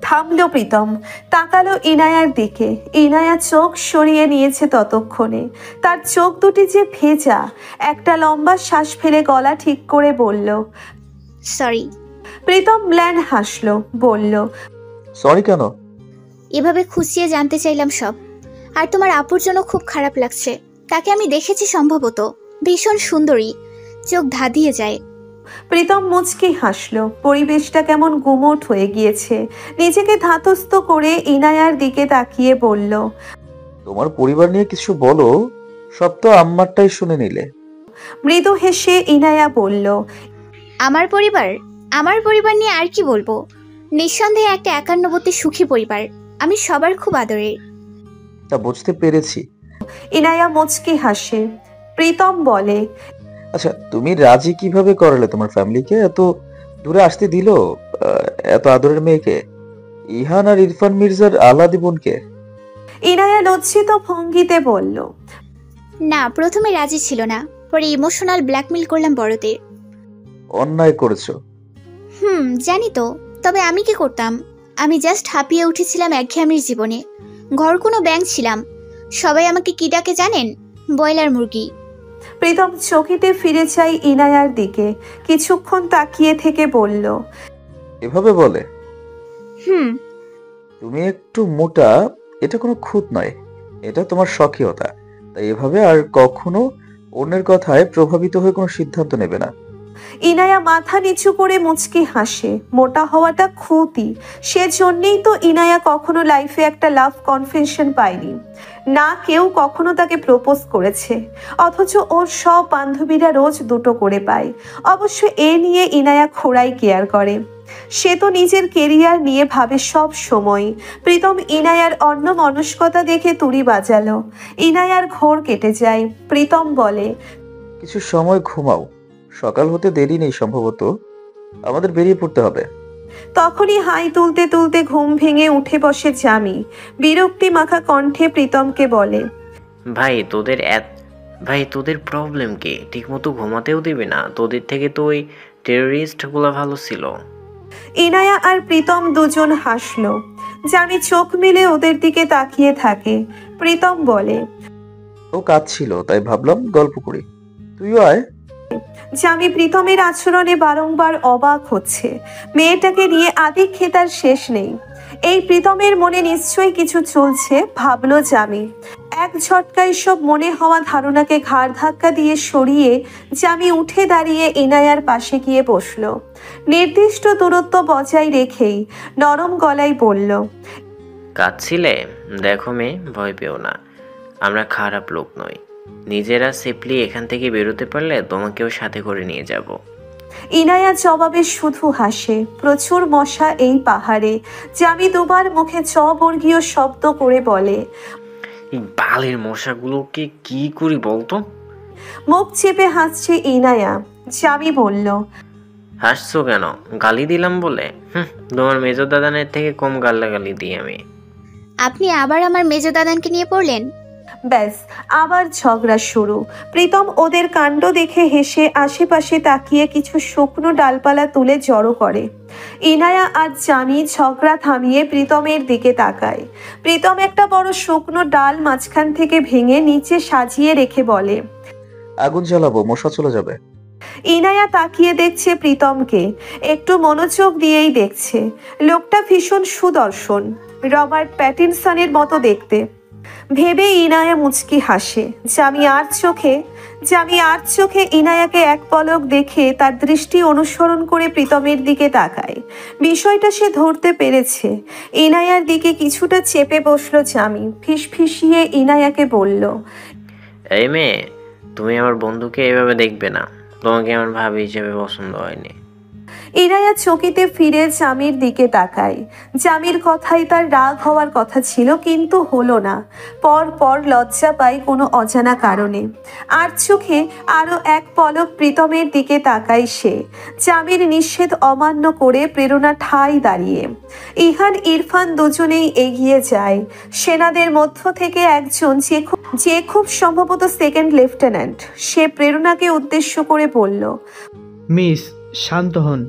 S1: থামলো প্রীতম, তাকালো ইনায়ার দিকে। ইনায়া চোখ সরিয়ে নিয়েছে ততক্ষণে। তার চোখ দুটি যে ভেজা। একটা লম্বা শ্বাস ফেলে গলা ঠিক করে বলল,
S4: সরি।
S1: প্রীতম ম্ল্যান হাসলো, বলল,
S2: সরি কেন?
S4: এভাবে খুঁচিয়ে জানতে চাইলাম সব। আর তোমার আপুর জন্য খুব খারাপ লাগছে। তাকে আমি দেখেছি, সম্ভবত ভীষণ সুন্দরী, চোখ ধাঁধিয়ে যায়।
S1: প্রীতম মুচকি হাসলো। পরিবেশটা কেমন গুমোট হয়ে গিয়েছে। নিজেকে ধাতস্থ করে ইনায়ার দিকে তাকিয়ে বলল,
S2: তোমার পরিবার নিয়ে কিছু বলো, সব তো আম্মারটাই শুনে নিলে।
S1: মৃদু হেসে ইনায়া বলল,
S4: আমার পরিবার নিয়ে আর কি বলবো। নিঃসন্দেহে একটা 51 সুখী পরিবার। আমি সবার খুব আদরের।
S2: তা বুঝতে পেরেছি।
S1: ইনায়া মুচকি হাসে। প্রীতম বলে,
S2: আচ্ছা, তুমি রাজি কিভাবে করালে তোমার ফ্যামিলিকে? এত দূরে আসতে দিল এত আদরের মেয়েকে? ইহান আর ইরফান মির্জার আলাদি বোনকে?
S1: ইনায়া লজ্জিত ভঙ্গিতে বলল,
S4: না, প্রথমে রাজি ছিল না, পরে ইমোশনাল ব্ল্যাকমেল করলাম বড়দের।
S2: অন্যায় করেছো।
S4: জানি তো, তবে আমি কি করতাম? আমি জাস্ট হাঁপিয়ে উঠেছিলাম একঘেয়েমির জীবনে। ঘর কোনো ব্যাংক ছিলাম। সবাই আমাকে কি ডাকে জানেন? ব্রয়লার মুরগি।
S1: প্রীতম চকিতে ফিরে চাই ইনায়ার দিকে, কিছুক্ষণ তাকিয়ে থেকে বলল,
S2: এভাবে বলে?
S4: হুম।
S2: তুমি একটু মোটা, এটা কোনো খুঁত নয়, এটা তোমার স্বকীয়তা। তাই এভাবে আর কখনো অন্যের কথায় প্রভাবিত হয়ে কোনো সিদ্ধান্ত নেবে না।
S1: ইনায়া মাথা নিচু করে মুচকি হাসে। মোটা হওয়াটা খুঁতই, সেজন্যই তো ইনায়া কখনো লাইফে একটা লাভ কনফেশন পায়নি, না কেউ কখনো তাকে প্রপোজ করেছে, অথচ ওর সব বান্ধবীরা রোজ দুটো করে পায়। অবশ্য এ নিয়ে ইনায়া খোড়াই কেয়ার করে, সে তো নিজের কেরিয়ার নিয়ে ভাবে সব সময়। প্রীতম ইনায়ার অন্য মনস্কতা দেখে তুড়ি বাজালো। ইনায়ার ঘোর কেটে যায়। প্রীতম বলে,
S2: কিছু সময় ঘুমাও, সকাল হতে দেরি নেই, সম্ভবত আমাদের বেরিয়ে পড়তে হবে।
S1: তখনই হাই তুলতে তুলতে ঘুম ভেঙে উঠে বসে জামি। বিরক্তি মাখা কণ্ঠে প্রীতমকে বলে,
S3: ভাই তোদের প্রবলেম কি? ঠিকমতো ঘুমাতেও দিবি না? তোদের থেকে তো ওই টেররিস্টগুলো ভালো ছিল।
S1: ইনায়া আর প্রীতম দুজন হাসলো। জামি চোখ মেলে ওদের দিকে তাকিয়ে থাকে। প্রীতম বলে,
S2: ও কাজ ছিল, তাই ভাবলাম গল্প করি, তুইও আয়।
S1: জামি প্রীতমের আচরণে বারংবার অবাক হচ্ছে। মেয়েটাকে নিয়ে আদিক্ষেতার শেষ নেই। এই প্রীতমের মনে নিশ্চয়ই কিছু চলছে, ভাবলো জামি। এক ঝটকায় সব মনে হওয়া ধারণাকে ঘাড় ধাক্কা দিয়ে সরিয়ে জামি উঠে দাঁড়িয়ে ইনায়ার পাশে গিয়ে বসলো। নির্দিষ্ট দূরত্ব বজায় রেখেই নরম গলায় বলল,
S3: কাঁদছিলে? দেখো মেয়ে, ভয় পেও না, আমরা খারাপ লোক নই। নিজেরা সেফলি এখান থেকে বেরোতে পারলে তোমাকেও সাথে করে নিয়ে যাব।
S1: ইনায়া জবাবে শুধু হাসে। প্রচুর মশা এই পাহাড়ে। জামি দুবার মুখে বর্গীয় শব্দ করে বলে,
S3: এই বালের মশাগুলোকে কি করি বলতো?
S1: মুখ চেপে হাসছে ইনায়া। জামি বলল,
S3: হাসছো কেন? গালি দিলাম বলে? তোমার মেজো দাদানের থেকে কম গালাগালি দিই আমি।
S4: আপনি আবার আমার মেজো দাদানকে নিয়ে পড়লেন।
S1: ব্যাস, আবার ঝগড়া শুরু। প্রীতম ওদের কাণ্ড দেখে হেসে আশেপাশে তাকিয়ে কিছু শুকনো ডালপালা তুলে জড়ো করে। ইনায়া আর জামি ঝগড়া থামিয়ে প্রীতমের দিকে তাকায়। প্রীতম একটা বড় শুকনো ডাল মাঝখান থেকে ভেঙে নিচে সাজিয়ে রেখে বলে,
S2: আগুন জ্বালাবো, মশা চলে যাবে।
S1: ইনায়া তাকিয়ে দেখছে প্রীতমকে, একটু মনোযোগ দিয়েই দেখছে। লোকটা ভীষণ সুদর্শন, রবার্ট প্যাটিনসনের মতো দেখতে। ভেবে ইনায়া মুচকি হাসে। জামি আর চোখে ইনায়াকে এক পলক দেখে তার দৃষ্টি অনুসরণ করে প্রীতমের দিকে তাকায়। বিষয়টা সে ধরতে পেরেছে। ইনায়ার দিকে কিছুটা চেপে বসলো জামি। ফিসফিসিয়ে ইনায়াকে বলল,
S3: এই মেয়ে, তুমি আমার বন্ধুকে এভাবে দেখবে না। তোমাকে আমার ভাবি হিসেবে পছন্দ হয়নি।
S1: ইনায়া চকিতে ফিরে জামির দিকে তাকায়। জামির কথাই তার রাগ হওয়ার কথা ছিল, কিন্তু হলো না। পর পর লজ্জা পায় কোনো অজানা কারণে। আর চোখে আরো এক পলক প্রীতমের দিকে তাকায় সে। জামির নিষেধ অমান্য করে প্রেরণা ঠাই দাঁড়িয়ে। ইহান ইরফান দুজনেই এগিয়ে যায়। সেনাদের মধ্য থেকে একজন যে খুব সম্ভবত সেকেন্ড লেফটেন্যান্ট, সে প্রেরণাকে উদ্দেশ্য করে বলল,
S6: মিস, শান্ত হন,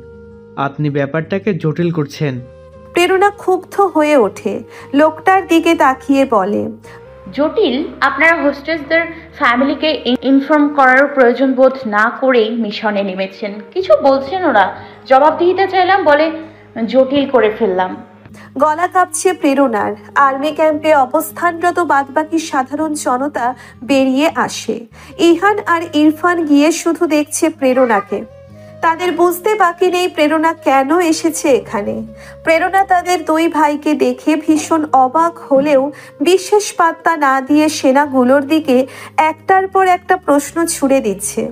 S6: আপনি ব্যাপারটাকে জটিল করছেন।
S1: প্রেরণা ক্ষুব্ধ হয়ে ওঠে। লোকটার দিকে তাকিয়ে বলে,
S7: জটিল? আপনারা হোস্টেসদের ফ্যামিলিকে ইনফর্ম করার প্রয়োজন বোধ না করেই মিশনে নেমেছেন। কিছু বলছেন ওরা, জবাবদিহিতা চাইলাম বলে জটিল করে ফেললাম।
S1: গলা কাঁপছে প্রেরণার। আর্মি ক্যাম্পে অবস্থানরত বাদবাকি সাধারণ জনতা বেরিয়ে আসে। ইহান আর ইরফান গিয়ে শুধু দেখছে প্রেরণাকে। তাদের বুঝতে বাকি নেই প্রেরণা কেন এসেছে এখানে। প্রেরণা তাদের দুই ভাইকে দেখে ভীষণ অবাক হলেও বিশেষ পাত্তা না দিয়ে সেনাগুলোর দিকে একটার পর একটা প্রশ্ন ছুড়ে দিচ্ছে।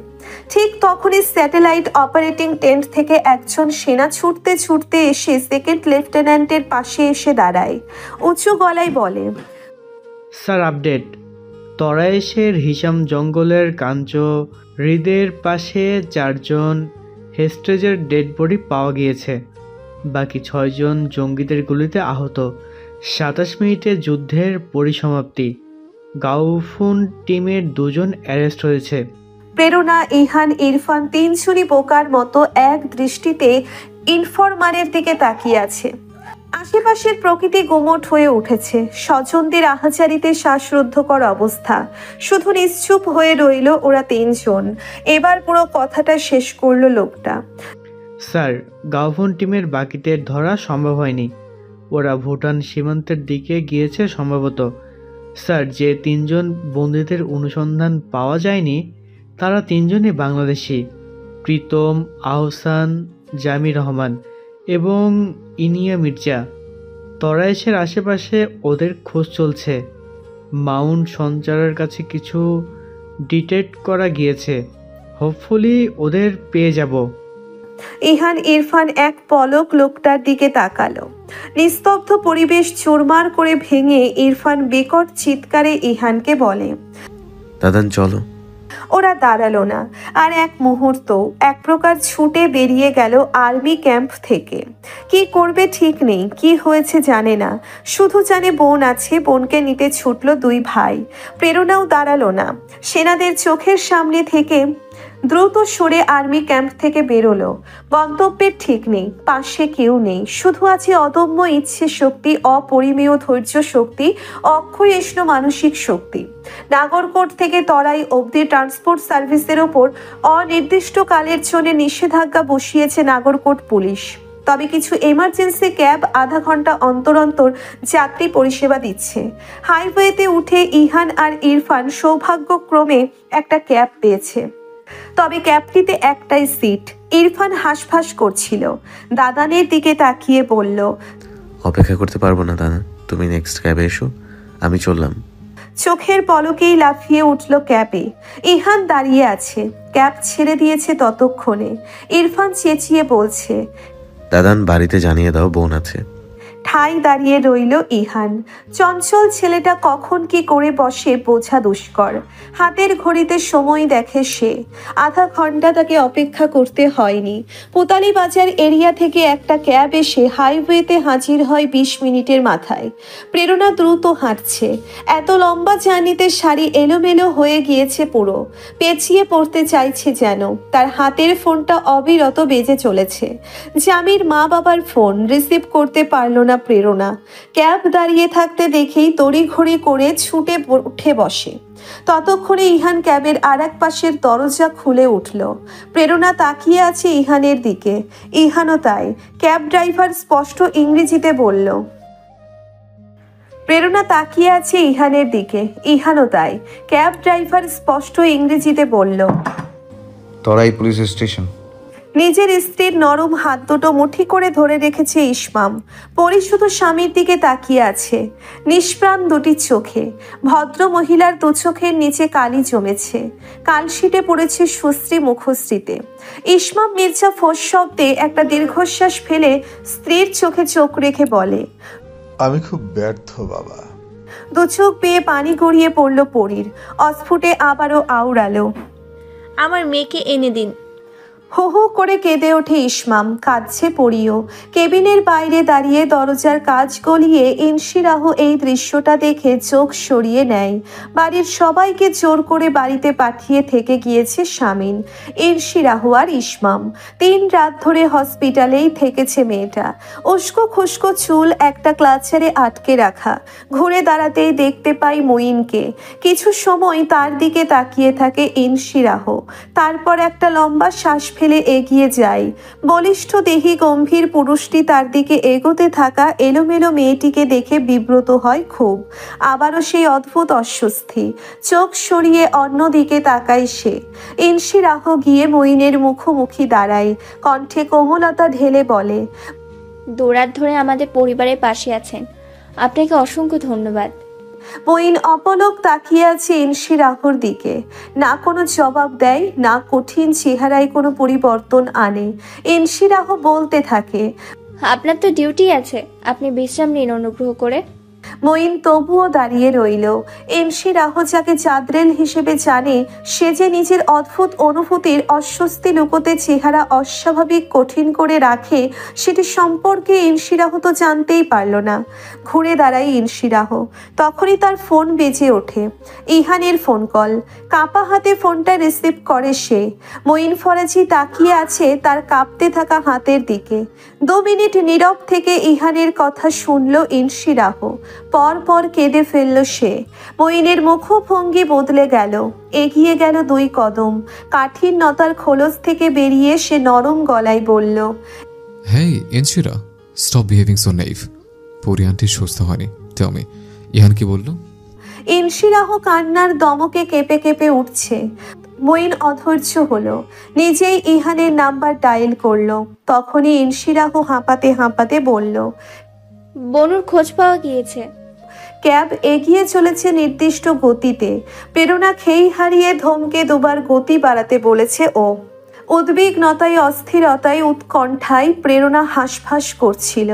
S1: ঠিক তখনই স্যাটেলাইট অপারেটিং টেন্ট থেকে একজন সেনা ছুটতে ছুটতে এসে সেকেন্ড লেফটেন্যান্টের পাশে এসে দাঁড়ায়। উঁচু গলায় বলে,
S6: স্যার, আপডেট। তরাইশের হিসাম জঙ্গলের কাঞ্চ হ্রদের পাশে 4 জন হেস্টেজের ডেড বডি পাওয়া গিয়েছে। বাকি 6 জন জঙ্গিদের গুলিতে আহত। 27 মিনিটে যুদ্ধের পরিসমাপ্তি। গাউফুন টিমের 2 জন অ্যারেস্ট হয়েছে।
S1: প্রেরণা, ইহান, ইরফান তিনজনই বোকার মতো এক দৃষ্টিতে ইনফরমারের দিকে তাকিয়ে আছে। আশেপাশের প্রকৃতি গুমোট হয়ে উঠেছে, স্বজনদের আহাজারিতে শ্বাসরুদ্ধকর অবস্থা। শুধু নিশ্চুপ হয়ে রইল ওরা তিনজন। এবার পুরো কথাটা শেষ করলো লোকটা।
S6: স্যার, গাওভন টিমের বাকিদের ধরা সম্ভব হয়নি। ওরা ভুটান সীমান্তের দিকে গিয়েছে সম্ভবত। স্যার, যে তিনজন বন্দীদের অনুসন্ধান পাওয়া যায়নি তারা তিনজনই বাংলাদেশি, প্রীতম, আহসান, জামি রহমান এবং ইনিয়া মির্জা। তরাইশের আশেপাশে ওদের খোঁজ চলছে। মাউন্ট সঞ্চারের কাছে কিছু ডিটেক্ট করা গিয়েছে। হোপফুলি ওদের পেয়ে যাব।
S1: ইহান ইরফান এক পলক লোকটার দিকে তাকালো। নিস্তব্ধ পরিবেশ চুরমার করে ভেঙে ইরফান বিকট চিৎকারে ইহানকে বলে,
S8: দাদান চলো।
S1: ওরা দাঁড়ালো না। আর এক মুহূর্ত এক প্রকার ছুটে বেরিয়ে গেল আর্মি ক্যাম্প থেকে। কি করবে ঠিক নেই, কি হয়েছে জানে না, শুধু জানে বোন আছে, বোনকে নিতে ছুটলো দুই ভাই। প্রেরণাও দাঁড়ালো না, সেনাদের চোখের সামনে থেকে দ্রুত সরে আর্মি ক্যাম্প থেকে বেরোলো। গন্তব্যের ঠিক নেই, পাশে কেউ নেই, শুধু আছে অদম্য ইচ্ছে শক্তি, অপরিমেয় ধৈর্য শক্তি, অক্ষয়ষ্ণ মানসিক শক্তি। নাগরকোট থেকে তরাই অবধি ট্রান্সপোর্ট সার্ভিসের ওপর অনির্দিষ্টকালের জন্য নিষেধাজ্ঞা বসিয়েছে নাগরকোট পুলিশ। তবে কিছু এমার্জেন্সি ক্যাব আধা ঘন্টা অন্তর অন্তর যাত্রী পরিষেবা দিচ্ছে। হাইওয়েতে উঠে ইহান আর ইরফান সৌভাগ্যক্রমে একটা ক্যাব পেয়েছে। তবে ক্যাবটিতে একটাই সিট। ইরফান হাঁসফাঁস করছিল, দাদানের দিকে তাকিয়ে বলল,
S8: অপেক্ষা করতে পারবো না দাদা, তুমি নেক্সট ক্যাবে এসো, আমি চললাম।
S1: চোখের পলকেই লাফিয়ে উঠল ক্যাবে। ইহান দাঁড়িয়ে আছে, ক্যাব ছেড়ে দিয়েছে ততক্ষণে। ইরফান চেঁচিয়ে বলছে,
S8: দাদান বাড়িতে জানিয়ে দাও বোন আছে।
S1: ঠাই দাঁড়িয়ে রইল ইহান। চঞ্চল ছেলেটা কখন কি করে বসে বোঝা দুষ্কর। হাতের ঘড়িতে সময় দেখে সে। আধা ঘন্টা তাকে অপেক্ষা করতে হয়নি। পোতালি বাজার এরিয়া থেকে একটা ক্যাব এসে হাইওয়েতে হাজির হয় 20 মিনিটের মাথায়। প্রেরণা দ্রুত হাঁটছে। এত লম্বা জার্নিতে শাড়ি এলোমেলো হয়ে গিয়েছে পুরো, পেঁচিয়ে পড়তে চাইছে যেন। তার হাতের ফোনটা অবিরত বেজে চলেছে। জামির মা বাবার ফোন, রিসিভ করতে পারল না প্রেরণা। ক্যাব দাঁড়িয়ে থাকতে দেখেই তড়িঘড়ি করে ছুটে উঠে বসে। ততক্ষণে ইহান ক্যাবের আর এক পাশের দরজা খুলে উঠল। প্রেরণা তাকিয়ে আছে ইহানের দিকে, ইহানও তাই। ক্যাব ড্রাইভার স্পষ্ট ইংরেজিতে বলল, প্রেরণা তাকিয়ে আছে ইহানের দিকে, ইহানও তাই। ক্যাব ড্রাইভার স্পষ্ট ইংরেজিতে বলল,
S5: তরাই পুলিশ স্টেশন।
S1: নিজের স্ত্রীর নরম হাত দুটো মুঠি করে ধরে রেখেছে ইসমাম। পরিশুদ্ধ স্বামীর দিকে তাকিয়ে আছে নিষ্প্রাণ দুটি চোখে। ভদ্র মহিলার দু চোখের নিচে কালি জমেছে, কালশিটে পড়েছে সুশ্রী মুখশ্রীতে। ইসমাম মির্জা ফোঁস শব্দে একটা দীর্ঘশ্বাস ফেলে স্ত্রীর চোখে চোখ রেখে বলে,
S9: আমি খুব ব্যর্থ বাবা।
S1: দু চোখ বেয়ে পানি গড়িয়ে পড়ল পরীর। অস্ফুটে আবারও আওড়ালো,
S10: আমার মেয়েকে এনে দিন।
S1: হো হো করে কেঁদে ওঠে ইসমাম, কাঁদছে পরিও। কেবিনের বাইরে দাঁড়িয়ে দরজার কাজ গলিয়ে ইনশিরাহ এই দৃশ্যটা দেখে চোখ সরিয়ে নেয়। বাড়ির সবাইকে জোর করে বাড়িতে পাঠিয়ে থেকে গিয়েছে শামিন, ইনশিরাহ আর ইসমাম। 3 রাত ধরে হসপিটালেই থেকেছে মেয়েটা। উস্কো খুস্কো চুল একটা ক্লাচারে আটকে রাখা। ঘুরে দাঁড়াতেই দেখতে পাই মঈনকে। কিছু সময় তার দিকে তাকিয়ে থাকে ইনশিরাহ, তারপর একটা লম্বা শ্বাস ফেলে এগিয়ে যায়। বলিষ্ঠ দেহি গম্ভীর পুরুষটি তার দিকে এগোতে থাকা এলোমেলো মেয়েটিকে দেখে বিব্রত হয় খুব। আবারও সেই অদ্ভুত অস্বস্তি। চোখ সরিয়ে অন্যদিকে তাকায় সে। ইনশিরাহ গিয়ে মঈনের মুখোমুখি দাঁড়ায়, কণ্ঠে কোমলতা ঢেলে বলে,
S10: দৌড়াত ধরে আমাদের পরিবারের পাশে আছেন, আপনাকে অসংখ্য ধন্যবাদ।
S1: মঈন অপলক তাকিয়ে আছে ইনশিরাহর দিকে। না কোনো জবাব দেয়, না কঠিন চেহারায় কোনো পরিবর্তন আনে। ইনশিরাহ বলতে থাকে,
S10: আপনার তো ডিউটি আছে, আপনি বিশ্রাম নিন অনুগ্রহ করে।
S1: মঈন তবুও দাঁড়িয়ে রইল। এমসি রাহ যাকে চাঁদরেল হিসেবে জানে, সে যে নিজের অদ্ভুত অনুভূতির অস্বস্তি লুকোতে চেহারা অস্বাভাবিক কঠিন করে রাখে, সেটি সম্পর্কে এমসি রাহ তো জানতেই পারল না। ঘুরে দাঁড়ায় এমসি রাহ। তখনই তার ফোন বেজে ওঠে। ইহানের ফোন কল। কাঁপা হাতে ফোনটা রিসিভ করে সে। মঈন ফরাজি তাকিয়ে আছে তার কাঁপতে থাকা হাতের দিকে। 2 মিনিট নীরব থেকে ইহানের কথা শুনল এমসি রাহ। পর পর কেঁদে ফেলল সে। মঈনের মুখভঙ্গি বদলে গেল। এগিয়ে গেল 2 কদম। কাঠিন্যতার খোলস থেকে বেরিয়ে সে নরম গলায় বলল,
S11: Hey, Inshira, stop behaving so naive. পরি আন্টির সুস্থ হয়নি। Tell me, ইহান কি বললো?
S1: এমসি রাহ কান্নার দমকে কেঁপে কেঁপে উঠছে। মঈন অধৈর্য হলো। নিজেই ইহানের নাম্বার ডায়াল করলো। তখনই এমসি রাহ হাঁপাতে হাঁপাতে বলল,
S10: বনুর খোঁজ পাওয়া গিয়েছে।
S1: ক্যাব এগিয়ে চলেছে নির্দিষ্ট গতিতে। প্রেরণা খেই হারিয়ে ধমকে 2 বার গতি বাড়াতে বলেছে ও। উদ্বিগ্নতায়, অস্থিরতায়, উৎকণ্ঠায় প্রেরণা হাঁসফাঁস করছিল।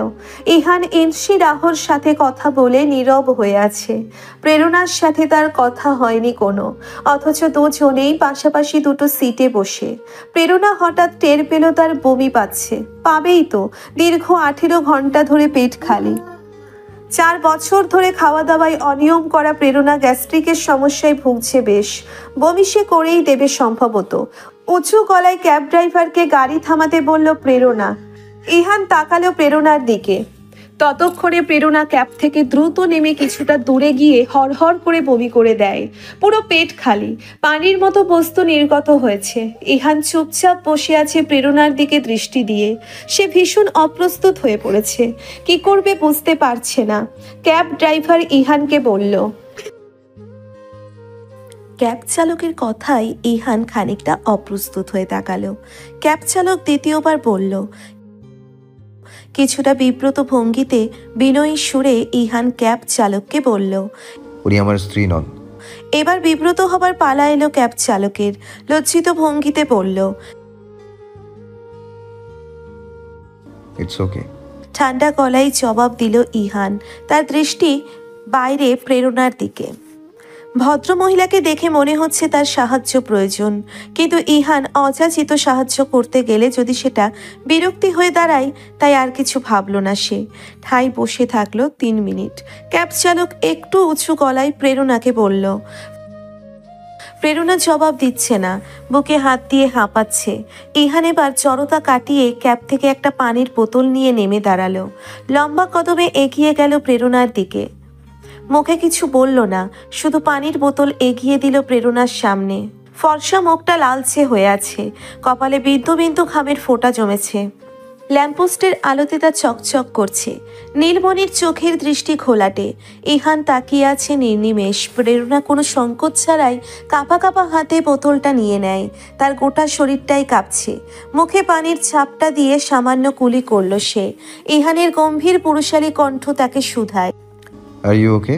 S1: ইহান এমসি রাহর সাথে কথা বলে নীরব হয়ে আছে। প্রেরণার সাথে তার কথা হয়নি কোনো, অথচ দুজনেই পাশাপাশি 2টো সিটে বসে। প্রেরণা হঠাৎ টের পেল তার বমি পাচ্ছে। পাবেই তো, দীর্ঘ 18 ঘন্টা ধরে পেট খালি। 4 বছর ধরে খাওয়া দাওয়ায় অনিয়ম করা প্রেরণা গ্যাস্ট্রিকের সমস্যায় ভুগছে বেশ। বমি সে করেই দেবে সম্ভবত। উঁচু গলায় ক্যাব ড্রাইভারকে গাড়ি থামাতে বলল প্রেরণা। ইহান তাকালো প্রেরণার দিকে। ততক্ষণে প্রেরণা ক্যাব থেকে দ্রুত নেমে কিছুটা দূরে গিয়ে হরহর করে বমি করে দেয়। পুরো পেট খালি, পানির মতো বস্তু নির্গত হয়েছে। ইহান চুপচাপ বসে আছে প্রেরণার দিকে দৃষ্টি দিয়ে। সে ভীষণ অপ্রস্তুত হয়ে পড়েছে। কি করবে বুঝতে পারছে না। ক্যাব ড্রাইভার ইহানকে বলল। ক্যাব চালকের কথায় ইহান খানিকটা অপ্রস্তুত হয়ে তাকালো। ক্যাব চালক দ্বিতীয়বার বলল। কিছুটা বিব্রত ভঙ্গিতে বিনয়ী সুরে ইহান ক্যাব চালককে বলল,
S5: উনি আমার স্ত্রী নন।
S1: এবার বিব্রত হবার পালা এলো ক্যাব চালকের। লজ্জিত ভঙ্গিতে বলল,
S5: ইটস ওকে।
S1: ঠান্ডা গলায় জবাব দিল ইহান, তার দৃষ্টি বাইরে প্রেরণার দিকে। ভদ্রমহিলাকে দেখে মনে হচ্ছে তার সাহায্য প্রয়োজন, কিন্তু ইহান অযাচিত সাহায্য করতে গেলে যদি সেটা বিরক্তি হয়ে দাঁড়ায়, তাই আর কিছু ভাবল না সে। ঠাই বসে থাকলো 3 মিনিট। ক্যাব চালক একটু উঁচু গলায় প্রেরণাকে বলল। প্রেরণা জবাব দিচ্ছে না, বুকে হাত দিয়ে হাঁপাচ্ছে। ইহান এবার জড়তা কাটিয়ে ক্যাব থেকে একটা পানির বোতল নিয়ে নেমে দাঁড়ালো। লম্বা কদমে এগিয়ে গেল প্রেরণার দিকে। মুখে কিছু বলল না, শুধু পানির বোতল এগিয়ে দিল প্রেরণার সামনে। ফর্সা মুখটা লালচে হয়ে আছে, কপালে বিন্দু বিন্দু ঘামের ফোঁটা জমেছে। ল্যাম্পপোস্টের আলোতে তা চকচক করছে। নীলমণির চোখের দৃষ্টি ঘোলাটে। ইহান তাকিয়ে আছে নির্নিমেষ। প্রেরণা কোনো সংকোচ ছাড়াই কাঁপা কাঁপা হাতে বোতলটা নিয়ে নেয়। তার গোটা শরীরটাই কাঁপছে। মুখে পানির ছাপটা দিয়ে সামান্য কুলি করল সে। ইহানের গম্ভীর পুরুষালী কণ্ঠ তাকে শুধায়,
S5: আর ইউ ওকে?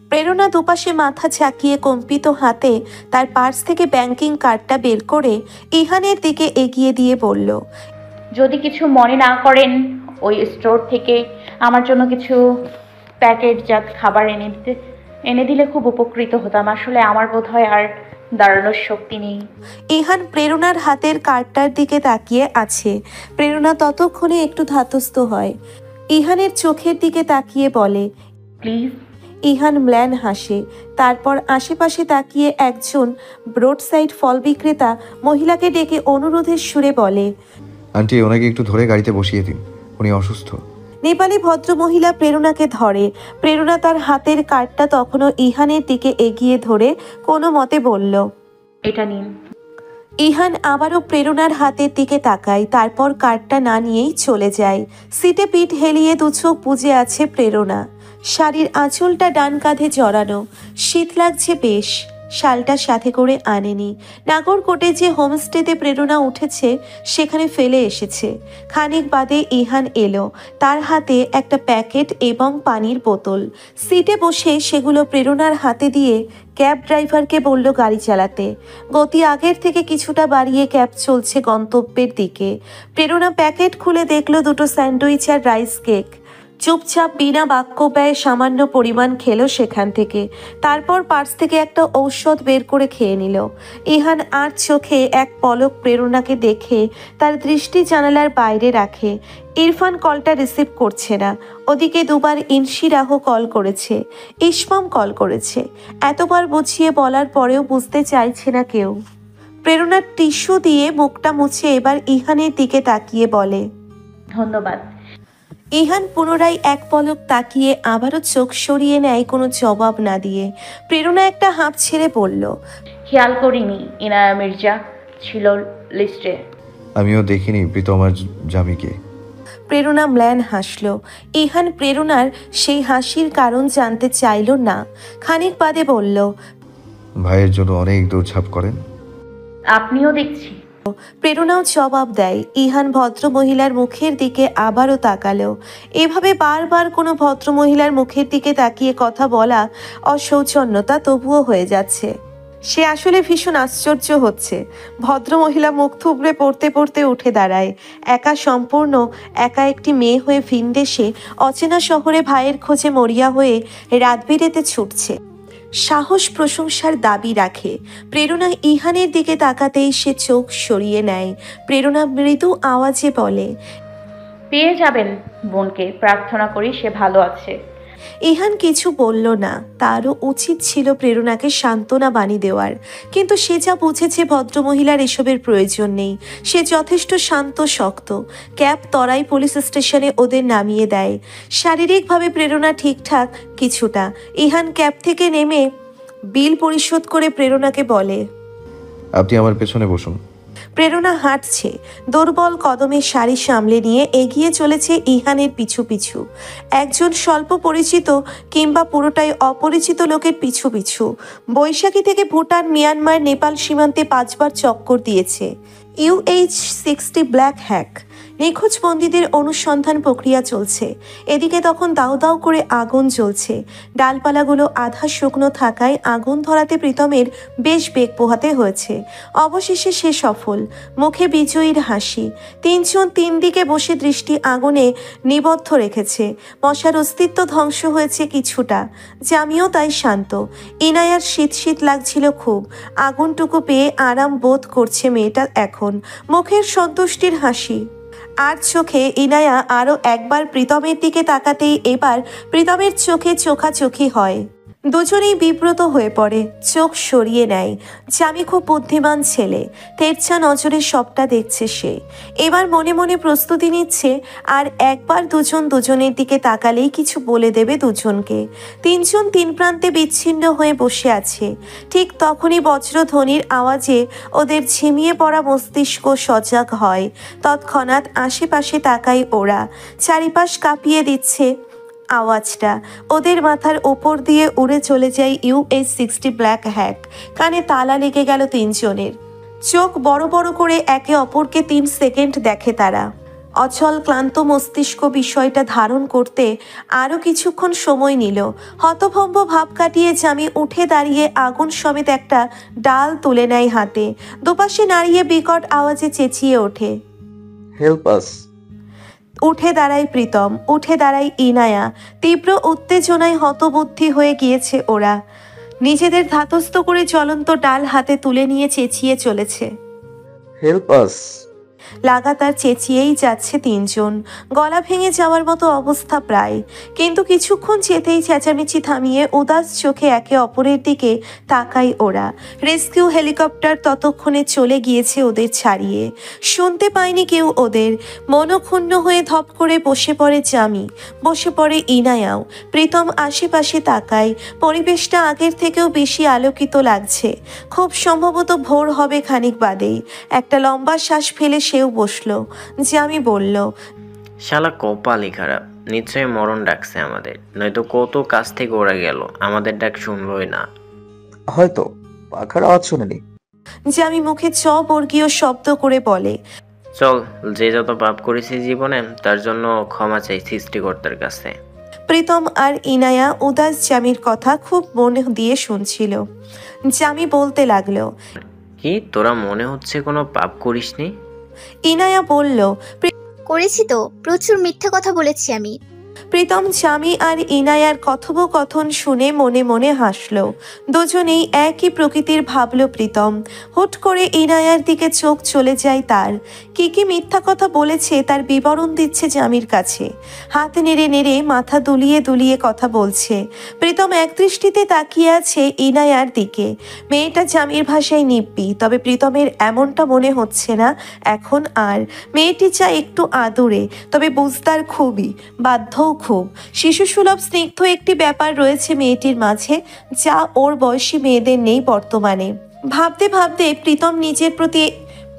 S1: প্রেরণা দুপাশে মাথা ঝাঁকিয়ে কম্পিত হাতে তার পার্স থেকে ব্যাংকিং কার্ডটা বের করে ইহানের দিকে এগিয়ে দিয়ে বলল,
S7: যদি কিছু মনে না করেন, ওই স্টোর থেকে আমার জন্য কিছু প্যাকেটজাত খাবার এনে দিলে খুব উপকৃত হতাম। আসলে আমার বোধহয় আর দাঁড়ানোর শক্তি নেই।
S1: ইহান প্রেরণার হাতের কার্ডটার দিকে তাকিয়ে আছে। প্রেরণা ততক্ষণে একটু ধাতস্থ হয়। ইহানের চোখের দিকে তাকিয়ে বলে,
S7: প্লিজ।
S1: ইহান ম্লান হাসে। তারপর আশেপাশে তাকিয়ে একজন রোড সাইড ফল বিক্রেতা মহিলাকে ডেকে অনুরোধের সুরে বলে,
S5: আন্টি, ওনাকে একটু ধরে গাড়িতে বসিয়ে দিন, উনি অসুস্থ।
S1: নেপালি ভদ্রমহিলা প্রেরণাকে ধরে। প্রেরণা তার হাতের কার্ডটা তখনও ইহানের দিকে এগিয়ে ধরে কোনো মতে বলল,
S7: এটা নিন।
S1: ইহান আবারও প্রেরণার হাতের দিকে তাকায়, তারপর কার্ডটা না নিয়েই চলে যায়। সিটে পিঠ হেলিয়ে 2 চোখ বুজে আছে প্রেরণা। শাড়ির আঁচলটা ডান কাঁধে জড়ানো। শীত লাগছে বেশ। শালটা সাথে করে আনেনি। নাগরকোটে যে হোমস্টেতে প্রেরণা উঠেছে সেখানে ফেলে এসেছে। খানিক বাদে ইহান এলো। তার হাতে একটা প্যাকেট এবং পানির বোতল। সিটে বসে সেগুলো প্রেরণার হাতে দিয়ে ক্যাব ড্রাইভারকে বলল গাড়ি চালাতে। গতি আগের থেকে কিছুটা বাড়িয়ে ক্যাব চলছে গন্তব্যের দিকে। প্রেরণা প্যাকেট খুলে দেখলো 2টো স্যান্ডউইচ আর রাইস কেক। চুপচাপ বিনা বাক্য ব্যয়ে সামান্য পরিমাণ খেলো সেখান থেকে। তারপর পার্স থেকে একটা ঔষধ বের করে খেয়ে নিল। ইহান আর চোখে এক পলক প্রেরণাকে দেখে তার দৃষ্টি জানালার বাইরে রাখে। ইরফান কলটা রিসিভ করছে না। ওদিকে দুবার ইনশিরাহ কল করেছে, ইসমাম কল করেছে। এতবার বুঝিয়ে বলার পরেও বুঝতে চাইছে না কেউ। প্রেরণার টিস্যু দিয়ে মুখটা মুছে এবার ইহানের দিকে তাকিয়ে বলে,
S7: ধন্যবাদ।
S1: ইহান পুনরায় এক পলক তাকিয়ে আবারও চোখ সরিয়ে নেয় কোনো জবাব না দিয়ে। প্রেরণা একটা হাঁপ ছেড়ে বলল,
S7: খেয়াল করিনি ইনায়া মির্জা ছিল লিস্টে।
S5: আমিও দেখিনি প্রীতম আর জামিকে।
S1: প্রেরণা ম্লান হাসল। ইহান প্রেরণার সেই হাসির কারণ জানতে চাইল না। খানিক বাদে বলল,
S5: ভাইয়ের জন্য অনেক দৌড়ঝাঁপ করেন।
S7: আপনিও দেখছি।
S1: প্রেরণাও জবাব দেয়। ইহান ভদ্রমহিলার মুখের দিকে আবারও তাকালো। এভাবে বারবার কোনো ভদ্রমহিলার মুখের দিকে তাকিয়ে কথা বলা অসৌজন্যতা তবুও হয়ে যাচ্ছে। সে আসলে ভীষণ আশ্চর্য হচ্ছে। ভদ্রমহিলা মুখ থুবড়ে পড়তে পড়তে উঠে দাঁড়ায়। সম্পূর্ণ একা একটি মেয়ে হয়ে ভিনদেশে অচেনা শহরে ভাইয়ের খোঁজে মরিয়া হয়ে রাত বিরেতে ছুটছে। সাহস প্রশংসার দাবি রাখে। প্রেরণা ইহানের দিকে তাকাতেই সে চোখ সরিয়ে নেয়। প্রেরণা মৃদু আওয়াজে বলে,
S7: পেয়ে যাবেন বোনকে, প্রার্থনা করি সে ভালো আছে।
S1: ইহান কিছু বলল না। তারও উচিত ছিল প্রেরণাকে সান্ত্বনা বাণী দেওয়ার, কিন্তু সে যা বুঝেছে ভদ্রমহিলার এসবের প্রয়োজন নেই। সে যথেষ্ট শান্ত শক্ত। ক্যাব তরাই পুলিশ স্টেশনে ওদের নামিয়ে দেয়। শারীরিকভাবে প্রেরণা ঠিকঠাক কিছুটা। ইহান ক্যাব থেকে নেমে বিল পরিশোধ করে প্রেরণাকে বলে,
S5: আপনি আমার পেছনে বসুন।
S1: প্রেরণা হাঁটছে। দুর্বল কদমে শাড়ি সামলে নিয়ে এগিয়ে চলেছে ইহানের পিছু পিছু। একজন স্বল্প পরিচিত কিংবা পুরোটাই অপরিচিত লোকের পিছু পিছু। বৈশাখী থেকে ভুটান, মিয়ানমার, নেপাল সীমান্তে 5 বার চক্কর দিয়েছে। UH-60 black hack. নিখোঁজ বন্দীদের অনুসন্ধান প্রক্রিয়া চলছে। এদিকে তখন দাউ দাউ করে আগুন জ্বলছে। ডালপালাগুলো আধা শুকনো থাকায় আগুন ধরাতে প্রীতমের বেশ বেগ পোহাতে হয়েছে। অবশেষে সে সফল। মুখে বিজয়ীর হাসি। 3 জন 3 দিকে বসে দৃষ্টি আগুনে নিবদ্ধ রেখেছে। মশার অস্তিত্ব ধ্বংস হয়েছে কিছুটা। জামিও তাই শান্ত। ইনায়ার শীত শীত লাগছিল খুব। আগুনটুকু পেয়ে আরাম বোধ করছে মেয়েটা এখন। মুখের সন্তুষ্টির হাসি। আর চোখে ইনায়া আরও একবার প্রীতমের দিকে তাকাতেই এবার প্রীতমের চোখে চোখাচোখি হয়। দুজনেই বিব্রত হয়ে পড়ে, চোখ সরিয়ে নেয়। জামি খুব বুদ্ধিমান ছেলে। তেরছা নজরে সবটা দেখছে সে। এবার মনে মনে প্রস্তুতি নিচ্ছে, আর একবার দুজন দুজনের দিকে তাকালেই কিছু বলে দেবে দুজনকে। 3 জন 3 প্রান্তে বিচ্ছিন্ন হয়ে বসে আছে। ঠিক তখনই বজ্রধ্বনির আওয়াজে ওদের ঝিমিয়ে পড়া মস্তিষ্ক সজাগ হয়। তৎক্ষণাৎ আশেপাশে তাকায় ওরা। চারিপাশ কাঁপিয়ে দিচ্ছে আওয়াজটা। ওদের মাথার ওপর দিয়ে উড়ে চলে যায় UH-60 ব্ল্যাক হ্যাক। কানে তালা লেগে গেল 3 জনের। চোখ বড় বড় করে একে অপরকে 3 সেকেন্ড দেখে তারা। অচল ক্লান্ত মস্তিষ্ক বিষয়টা ধারণ করতে আরও কিছুক্ষণ সময় নিল। হতভম্ব ভাব কাটিয়ে জামি উঠে দাঁড়িয়ে আগুন সমেত একটা ডাল তুলে নেয় হাতে। দুপাশে নাড়িয়ে বিকট আওয়াজে চেঁচিয়ে ওঠে,
S2: হেল্প আস।
S1: উঠে দাঁড়ায় প্রীতম, উঠে দাঁড়ায় ইনায়া। তীব্র উত্তেজনায় হতবুদ্ধি হয়ে গিয়েছে ওরা। নিজেদের ধাতস্থ করে জ্বলন্ত ডাল হাতে তুলে নিয়ে চেঁচিয়ে চলেছে,
S2: হেল্প আস।
S1: লাগাতার চেঁচিয়েই যাচ্ছে 3 জন। গলা ভেঙে যাওয়ার মতো অবস্থা প্রায়। কিন্তু কিছুক্ষণ যেতেই চেঁচামেচি থামিয়ে উদাস চোখে একে অপরের দিকে তাকায় ওরা। রেস্কিউ হেলিকপ্টার ততক্ষণে চলে গিয়েছে ওদের ছাড়িয়ে। শুনতে পায়নি কেউ ওদের। মনক্ষুণ্ণ হয়ে ধপ করে বসে পড়ে জামি, বসে পড়ে ইনায়াও। প্রীতম আশেপাশে তাকায়। পরিবেশটা আগের থেকেও বেশি আলোকিত লাগছে। খুব সম্ভবত ভোর হবে খানিক বাদেই। একটা লম্বা শ্বাস ফেলে সেও বসলো। জামি বলল,
S3: শালা কপালই খারাপ, নিশ্চয়ই মরণ ডাকছে আমাদের, নয়তো কত কাছ থেকে ওরা গেল, আমাদের ডাক শুনলই না।
S2: হয়তো পাখার আওয়াজ শুনেনি।
S1: জামি মুখে বর্গীয় শব্দ করে বলে,
S3: চল, যে যত পাপ করেছি জীবনে তার জন্য ক্ষমা চাই সৃষ্টিকর্তার কাছে।
S1: প্রীতম আর ইনায়া উদাস জামির কথা খুব মনে দিয়ে শুনছিল। জামি বলতে লাগলো,
S3: কি তোরা মনে হচ্ছে কোনো পাপ করিসনি?
S1: ইনায়া বলল,
S4: করেছি তো, প্রচুর মিথ্যে কথা বলেছি আমি।
S1: প্রীতম জামি আর ইনায়ার কথোপকথন শুনে মনে মনে হাসল। দুজনেই একই প্রকৃতির ভাবল প্রীতম। হুট করে ইনায়ার দিকে চোখ চলে যায় তার। কি মিথ্যা কথা বলেছে তার বিবরণ দিচ্ছে জামির কাছে। হাত নেড়ে নেড়ে মাথা দুলিয়ে দুলিয়ে কথা বলছে। প্রীতম একদৃষ্টিতে তাকিয়ে আছে ইনায়ার দিকে। মেয়েটা জামির ভাষায় নিব্বি, তবে প্রীতমের এমনটা মনে হচ্ছে না এখন আর। মেয়েটি চা একটু আদুরে, তবে বুঝদার খুবই, বাধ্যও খুব। শিশুসুলভ স্নিগ্ধ একটি ব্যাপার রয়েছে মেয়েটির মাঝে, যা ওর বয়সী মেয়েদের নেই বর্তমানে। ভাবতে ভাবতে প্রীতম নিজের প্রতি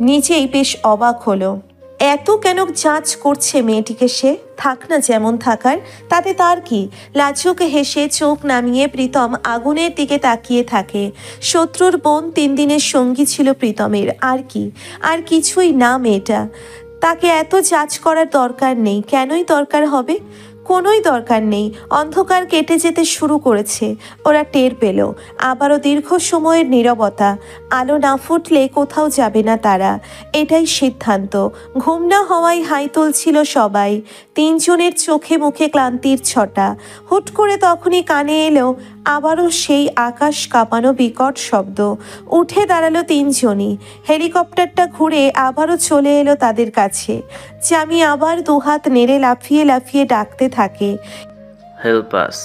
S1: নিজেই বেশ অবাক হলো। এত কেন জাঁচ করছে মেয়েটিকে সে? থাক না যেমন থাকার, তাতে তার কি? লাজুক হেসে চোখ নামিয়ে প্রীতম আগুনের দিকে তাকিয়ে থাকে। শত্রুর বোন 3 দিনের সঙ্গী ছিল প্রীতমের, আর কি? আর কিছুই না মেয়েটা। তাকে এত জাঁচ করার দরকার নেই। কেনই দরকার হবে? কোনোই দরকার নেই। অন্ধকার কেটে যেতে শুরু করেছে। ওরা টের পেল। আবারও দীর্ঘ সময়ের নীরবতা। আলো না ফুটলে কোথাও যাবে না তারা, এটাই সিদ্ধান্ত। ঘুম না হওয়ায় হাই তুলছিল সবাই। 3 জনের চোখে মুখে ক্লান্তির ছটা। হুট করে তখনই কানে এলো আবারও সেই আকাশ কাঁপানো বিকট শব্দ। উঠে দাঁড়ালো 3 জনই। হেলিকপ্টারটা ঘুরে আবারও চলে এলো তাদের কাছে। জামি আবার দুহাত নেড়ে লাফিয়ে লাফিয়ে ডাকতে থাকে।
S3: Help us.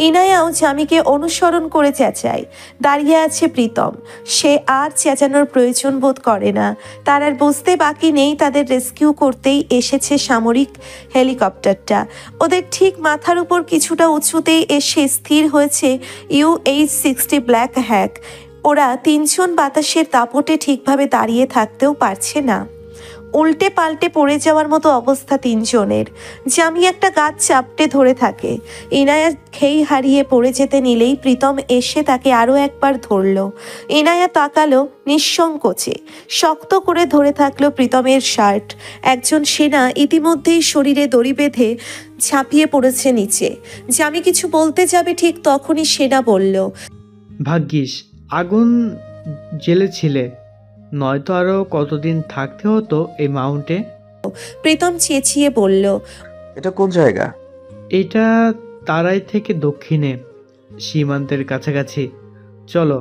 S1: ইনায়াও জামিকে অনুসরণ করে চেঁচায়। দাঁড়িয়ে আছে প্রীতম। সে আর চেঁচানোর প্রয়োজন বোধ করে না। তার আর বুঝতে বাকি নেই তাদের রেস্কিউ করতেই এসেছে সামরিক হেলিকপ্টারটা। ওদের ঠিক মাথার উপর কিছুটা উঁচুতেই এসে স্থির হয়েছে UH-60 ব্ল্যাক হ্যাক। ওরা 3 জন বাতাসের দাপটে ঠিকভাবে দাঁড়িয়ে থাকতেও পারছে না। উল্টে পাল্টে পড়ে যাওয়ার মতো অবস্থা 3 জনের। জামি একটা গাছ চাপটে ধরে থাকে। ইনায়া খেই হারিয়ে পড়ে যেতে নিলেই প্রীতম এসে তাকে আরও একবার ধরল। ইনায়া তাকালো নিঃসংকোচে। শক্ত করে ধরে থাকলো প্রীতমের শার্ট। একজন সেনা ইতিমধ্যেই শরীরে দড়ি বেঁধে ঝাঁপিয়ে পড়েছে নিচে। জামি কিছু বলতে যাবে ঠিক তখনই সেনা বলল,
S6: ভাগ্যিস আগুন জ্বেলেছিলে, নয়তো আরো কতদিন থাকতে হতো এই মাউন্টে।
S1: প্রীতম চেঁচিয়ে বলল,
S2: এটা কোন জায়গা?
S6: এটা তারাই থেকে দক্ষিণে, সীমান্তের কাছাকাছি। চলো,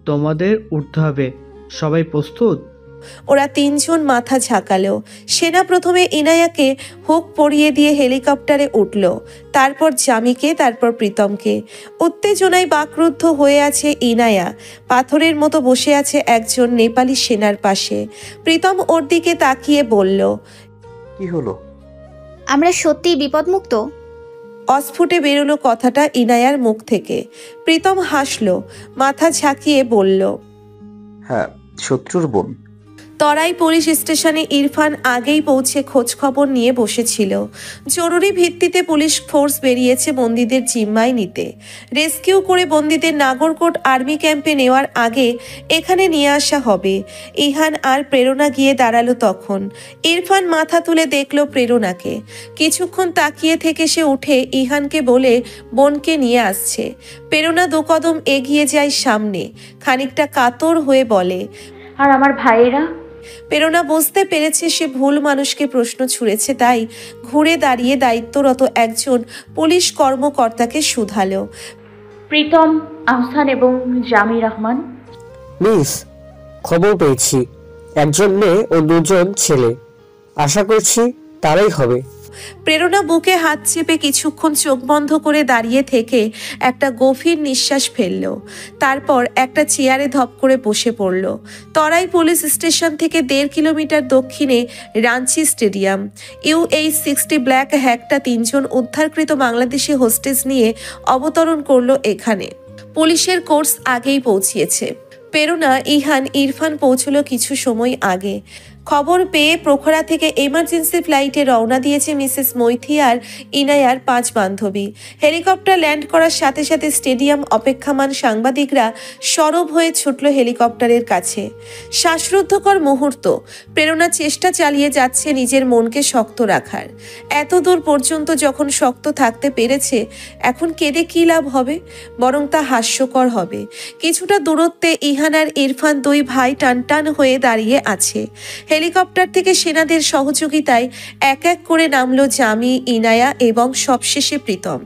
S6: তোমাদের উঠতে হবে। সবাই প্রস্তুত?
S1: ওরা 3 জন মাথা ঝাঁকালো। সেনা প্রথমে ইনায়াকে হুক পরিয়ে দিয়ে হেলিকপ্টারে উঠল, তারপর জামিকে, তারপর প্রীতমকে। উত্তেজনায় বাকরুদ্ধ হয়ে আছে ইনায়া। পাথরের মতো বসে আছে একজন নেপালি সেনার পাশে। প্রীতম ওর দিকে তাকিয়ে বলল,
S2: কি হলো?
S4: আমরা সত্যিই বিপদমুক্ত?
S1: অস্ফুটে বেরোলো কথাটা ইনায়ার মুখ থেকে। প্রীতম হাসলো, মাথা ঝাঁকিয়ে বলল,
S2: হ্যাঁ, শত্রুর বোন।
S1: তরাই পুলিশ স্টেশনে ইরফান আগেই পৌঁছে খোঁজ খবর নিয়ে বসেছিল। জরুরি ভিত্তিতে পুলিশ ফোর্স বেরিয়েছে বন্দীদের জিম্মায় নিতে। রেস্কিউ করে বন্দীদের নাগরকোট আর্মি ক্যাম্পে নেওয়ার আগে এখানে নিয়ে আসা হবে। ইহান আর প্রেরণা গিয়ে দাঁড়ালো তখন। ইরফান মাথা তুলে দেখল প্রেরণাকে। কিছুক্ষণ তাকিয়ে থেকে সে উঠে ইহানকে বলে বোনকে নিয়ে আসছে। প্রেরণা 2 কদম এগিয়ে যায় সামনে, খানিকটা কাতর হয়ে বলে,
S7: আর আমার ভাইয়েরা?
S1: প্রেরণা বুঝতে পেরেছে সে ভুল মানুষকে প্রশ্ন ছুঁড়েছে, তাই ঘুরে দাঁড়িয়ে দায়িত্বরত একজন পুলিশ কর্মকর্তাকে শুধালো।
S7: প্রীতম, আহসান এবং জামি রহমান।
S12: মিস, খবর পেয়েছি, একজন মেয়ে ও 2 জন ছেলে। আশা করছি তারাই হবে।
S1: প্রেরণা বুকে হাত চেপে কিছুক্ষণ চোখ বন্ধ করে দাঁড়িয়ে থেকে একটা গভীর নিঃশ্বাস ফেলল। তারপর একটা চেয়ারে ধপ করে বসে পড়ল। তরাই পুলিশ স্টেশন থেকে 1.5 কিলোমিটার দক্ষিণে রাঞ্চি স্টেডিয়াম। UH-60 ব্ল্যাক হ্যাকটা 3 জন উদ্ধারকৃত বাংলাদেশি হোস্টেজ নিয়ে অবতরণ করলো এখানে। পুলিশের কোর্স আগেই পৌঁছিয়েছে। প্রেরণা, ইহান, ইরফান পৌঁছলো কিছু সময় আগে। খবর পেয়ে প্রখরা থেকে এমার্জেন্সি ফ্লাইটে রওনা দিয়েছে মিসেস মৈথি আর ইনায়ার 5 বান্ধবী। হেলিকপ্টার ল্যান্ড করার সাথে সাথে স্টেডিয়াম অপেক্ষামান সাংবাদিকরা সরব হয়ে ছুটল হেলিকপ্টারের কাছে। শ্বাসরুদ্ধকর মুহূর্ত। প্রেরণা চেষ্টা চালিয়ে যাচ্ছে নিজের মনকে শক্ত রাখার। এত দূর পর্যন্ত যখন শক্ত থাকতে পেরেছে, এখন কেঁদে কী লাভ হবে? বরং তা হাস্যকর হবে। কিছুটা দূরত্বে ইহান আর ইরফান 2 ভাই টানটান হয়ে দাঁড়িয়ে আছে। হেলিকপ্টার থেকে সেনাদের সহযোগিতায় এক এক করে নামলো জামি, ইনায়া এবং সবশেষে প্রীতম।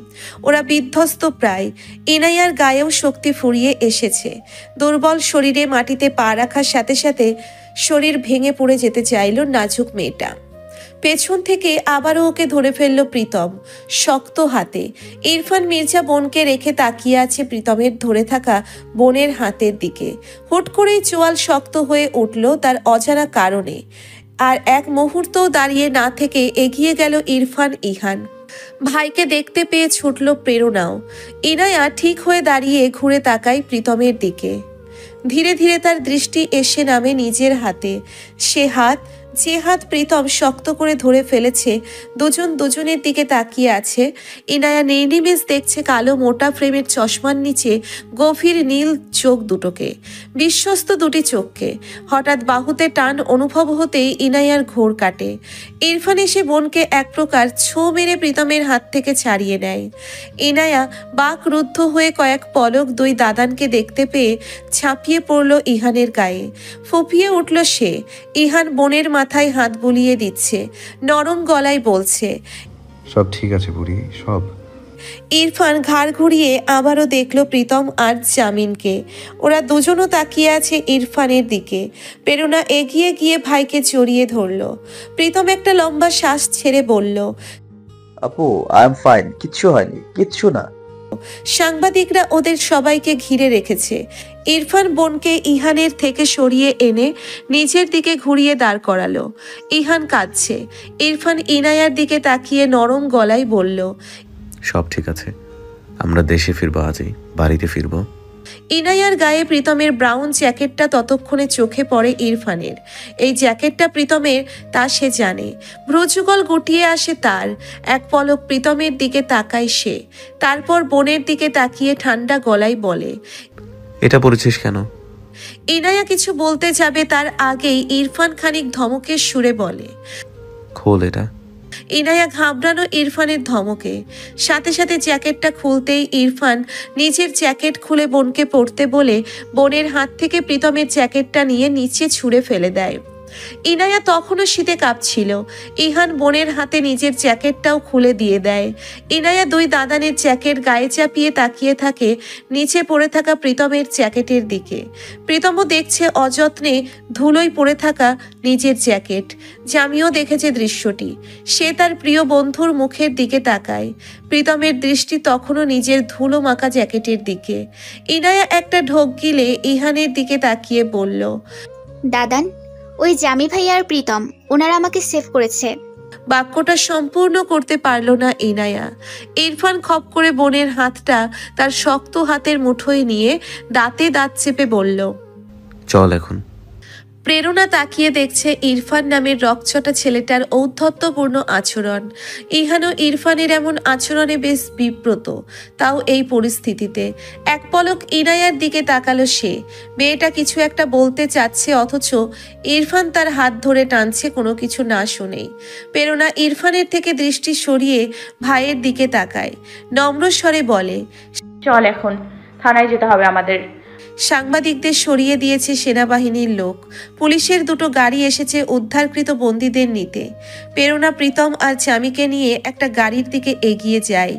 S1: ওরা বিধ্বস্ত প্রায়। ইনায়ার গায়েও শক্তি ফুরিয়ে এসেছে। দুর্বল শরীরে মাটিতে পা রাখার সাথে সাথে শরীর ভেঙে পড়ে যেতে চাইল নাজুক মেয়েটা। পেছন থেকে আবারও ওকে ধরে ফেলল প্রীতম শক্ত হাতে। ইরফান মির্জা বোনকে রেখে তাকিয়ে আছে প্রীতমের ধরে থাকা বোনের হাতের দিকে। হুট করেই চোয়াল শক্ত হয়ে উঠল তার অজানা কারণে। আর এক মুহূর্তও দাঁড়িয়ে না থেকে এগিয়ে গেল ইরফান, ইহান। ভাইকে দেখতে পেয়ে ছুটল প্রেরণাও। ইনায়া ঠিক হয়ে দাঁড়িয়ে ঘুরে তাকায় প্রীতমের দিকে। ধীরে ধীরে তার দৃষ্টি এসে নামে নিজের হাতে। যে হাত প্রীতম শক্ত করে ধরে ফেলেছে। দুজন দুজনের দিকে তাকিয়ে আছে। ইনায়া নির্নিমেষ দেখছে কালো মোটা ফ্রেমের চশমার নিচে গভীর নীল চোখ দুটোকে, বিশ্বস্ত দুটি চোখকে। হঠাৎ বাহুতে টান অনুভব হতেই ইনায়ার ঘোর কাটে। ইরফান এসে বোনকে এক প্রকার ছোঁ মেরে প্রীতমের হাত থেকে ছাড়িয়ে নেয়। ইনায়া বাক রুদ্ধ হয়ে কয়েক পলক দুই দাদানকে দেখতে পেয়ে ঝাঁপিয়ে পড়ল ইহানের গায়ে। ফুপিয়ে উঠল সে। ইহান বোনের মাথায় হাত বুলিয়ে দিচ্ছে, নরম গলায় বলছে,
S5: সব ঠিক আছে বুড়ি, সব।
S1: ইরফান ঘাড় ঘুরিয়ে আবারও দেখল প্রীতম আর জামিনকে। ওরা দুজনও তাকিয়ে আছে ইরফানের দিকে। প্রেরণা এগিয়ে গিয়ে ভাইকে জড়িয়ে ধরল। প্রীতম একটা লম্বা শ্বাস ছেড়ে বলল,
S2: আপু আই এম ফাইন, কিচ্ছু হয়নি, কিচ্ছু না।
S1: সাংবাদিকরা ওদের সবাইকে ঘিরে রেখেছে। ইরফান বোনকে ইহানের থেকে সরিয়ে এনে নিজের দিকে ঘুরিয়ে দাঁড় করালো। ইহান কাঁদছে। ইরফান ইনায়ার দিকে তাকিয়ে নরম গলায় বলল,
S8: সব ঠিক আছে, আমরা দেশে ফিরবো, আজই বাড়িতে ফিরবো।
S1: ইনায়ার গায়ে প্রীতমের ব্রাউন জ্যাকেটটা ততক্ষণে চোখে পড়ে ইরফানের। এই জ্যাকেটটা প্রীতমের তা সে জানে। ভ্রুযুগল গুটিয়ে আসে তার। এক পলক প্রীতমের দিকে তাকায় সে। তারপর বোনের দিকে তাকিয়ে ঠান্ডা গলায় বলে,
S8: এটা পড়েছিস কেন?
S1: ইনায়া কিছু বলতে যাবে তার আগেই ইরফান খানিক ধমকের সুরে বলে,
S8: খোল এটা।
S1: ইনায়া ঘাবড়ানো ইরফানের ধমকে। সাথে সাথে জ্যাকেটটা খুলতেই ইরফান নিজের জ্যাকেট খুলে বোনকে পরতে বলে বোনের হাত থেকে প্রীতমের জ্যাকেটটা নিয়ে নিচে ছুঁড়ে ফেলে দেয়। ইনায়া তখনও শীতে কাঁপছিল। ইহান বোনের হাতে নিজের জ্যাকেটটাও খুলে দিয়ে দেয়। ইনায়া দুই দাদানের জ্যাকেট গায়ে চাপিয়ে তাকিয়ে থাকে নিচে পড়ে থাকা প্রীতমের জ্যাকেটের দিকে। প্রীতমও দেখছে অযত্নে ধুলোয় পড়ে থাকা নিজের জ্যাকেট। জামিও দেখেছে দৃশ্যটি। সে তার প্রিয় বন্ধুর মুখের দিকে তাকায়। প্রীতমের দৃষ্টি তখনও নিজের ধুলো মাখা জ্যাকেটের দিকে। ইনায়া একটা ঢোক গিলে ইহানের দিকে তাকিয়ে বলল,
S4: দাদান, ওই জামি ভাই আর প্রীতম, ওনারা আমাকে সেভ করেছে।
S1: বাক্যটা সম্পূর্ণ করতে পারল না ইনায়া। ইরফান খপ করে বোনের হাতটা তার শক্ত হাতের মুঠোয় নিয়ে দাঁতে দাঁত চেপে বলল,
S8: চল এখন।
S1: প্রেরণা তাকিয়ে দেখছে ইরফান নামের রকচটা ছেলেটার ঔদ্ধত্যপূর্ণ আচরণ। ইহানও ইরফানের এমন আচরণে বেশ বিব্রত, তাও এই পরিস্থিতিতে। এক পলক ইনায়ার দিকে তাকালো সে। মেয়েটা কিছু একটা বলতে চাচ্ছে, অথচ ইরফান তার হাত ধরে টানছে কোনো কিছু না শুনেই। প্রেরণা ইরফানের থেকে দৃষ্টি সরিয়ে ভাইয়ের দিকে তাকায়, নম্র স্বরে বলে,
S7: চল এখন, থানায় যেতে হবে আমাদের।
S1: সাংবাদিকদের সরিয়ে দিয়েছে সেনাবাহিনীর লোক। পুলিশের দুটো গাড়ি এসেছে উদ্ধারকৃত বন্দীদের নিতে। প্রেরণা প্রীতম আর জামিকে নিয়ে একটা গাড়ির দিকে এগিয়ে যায়।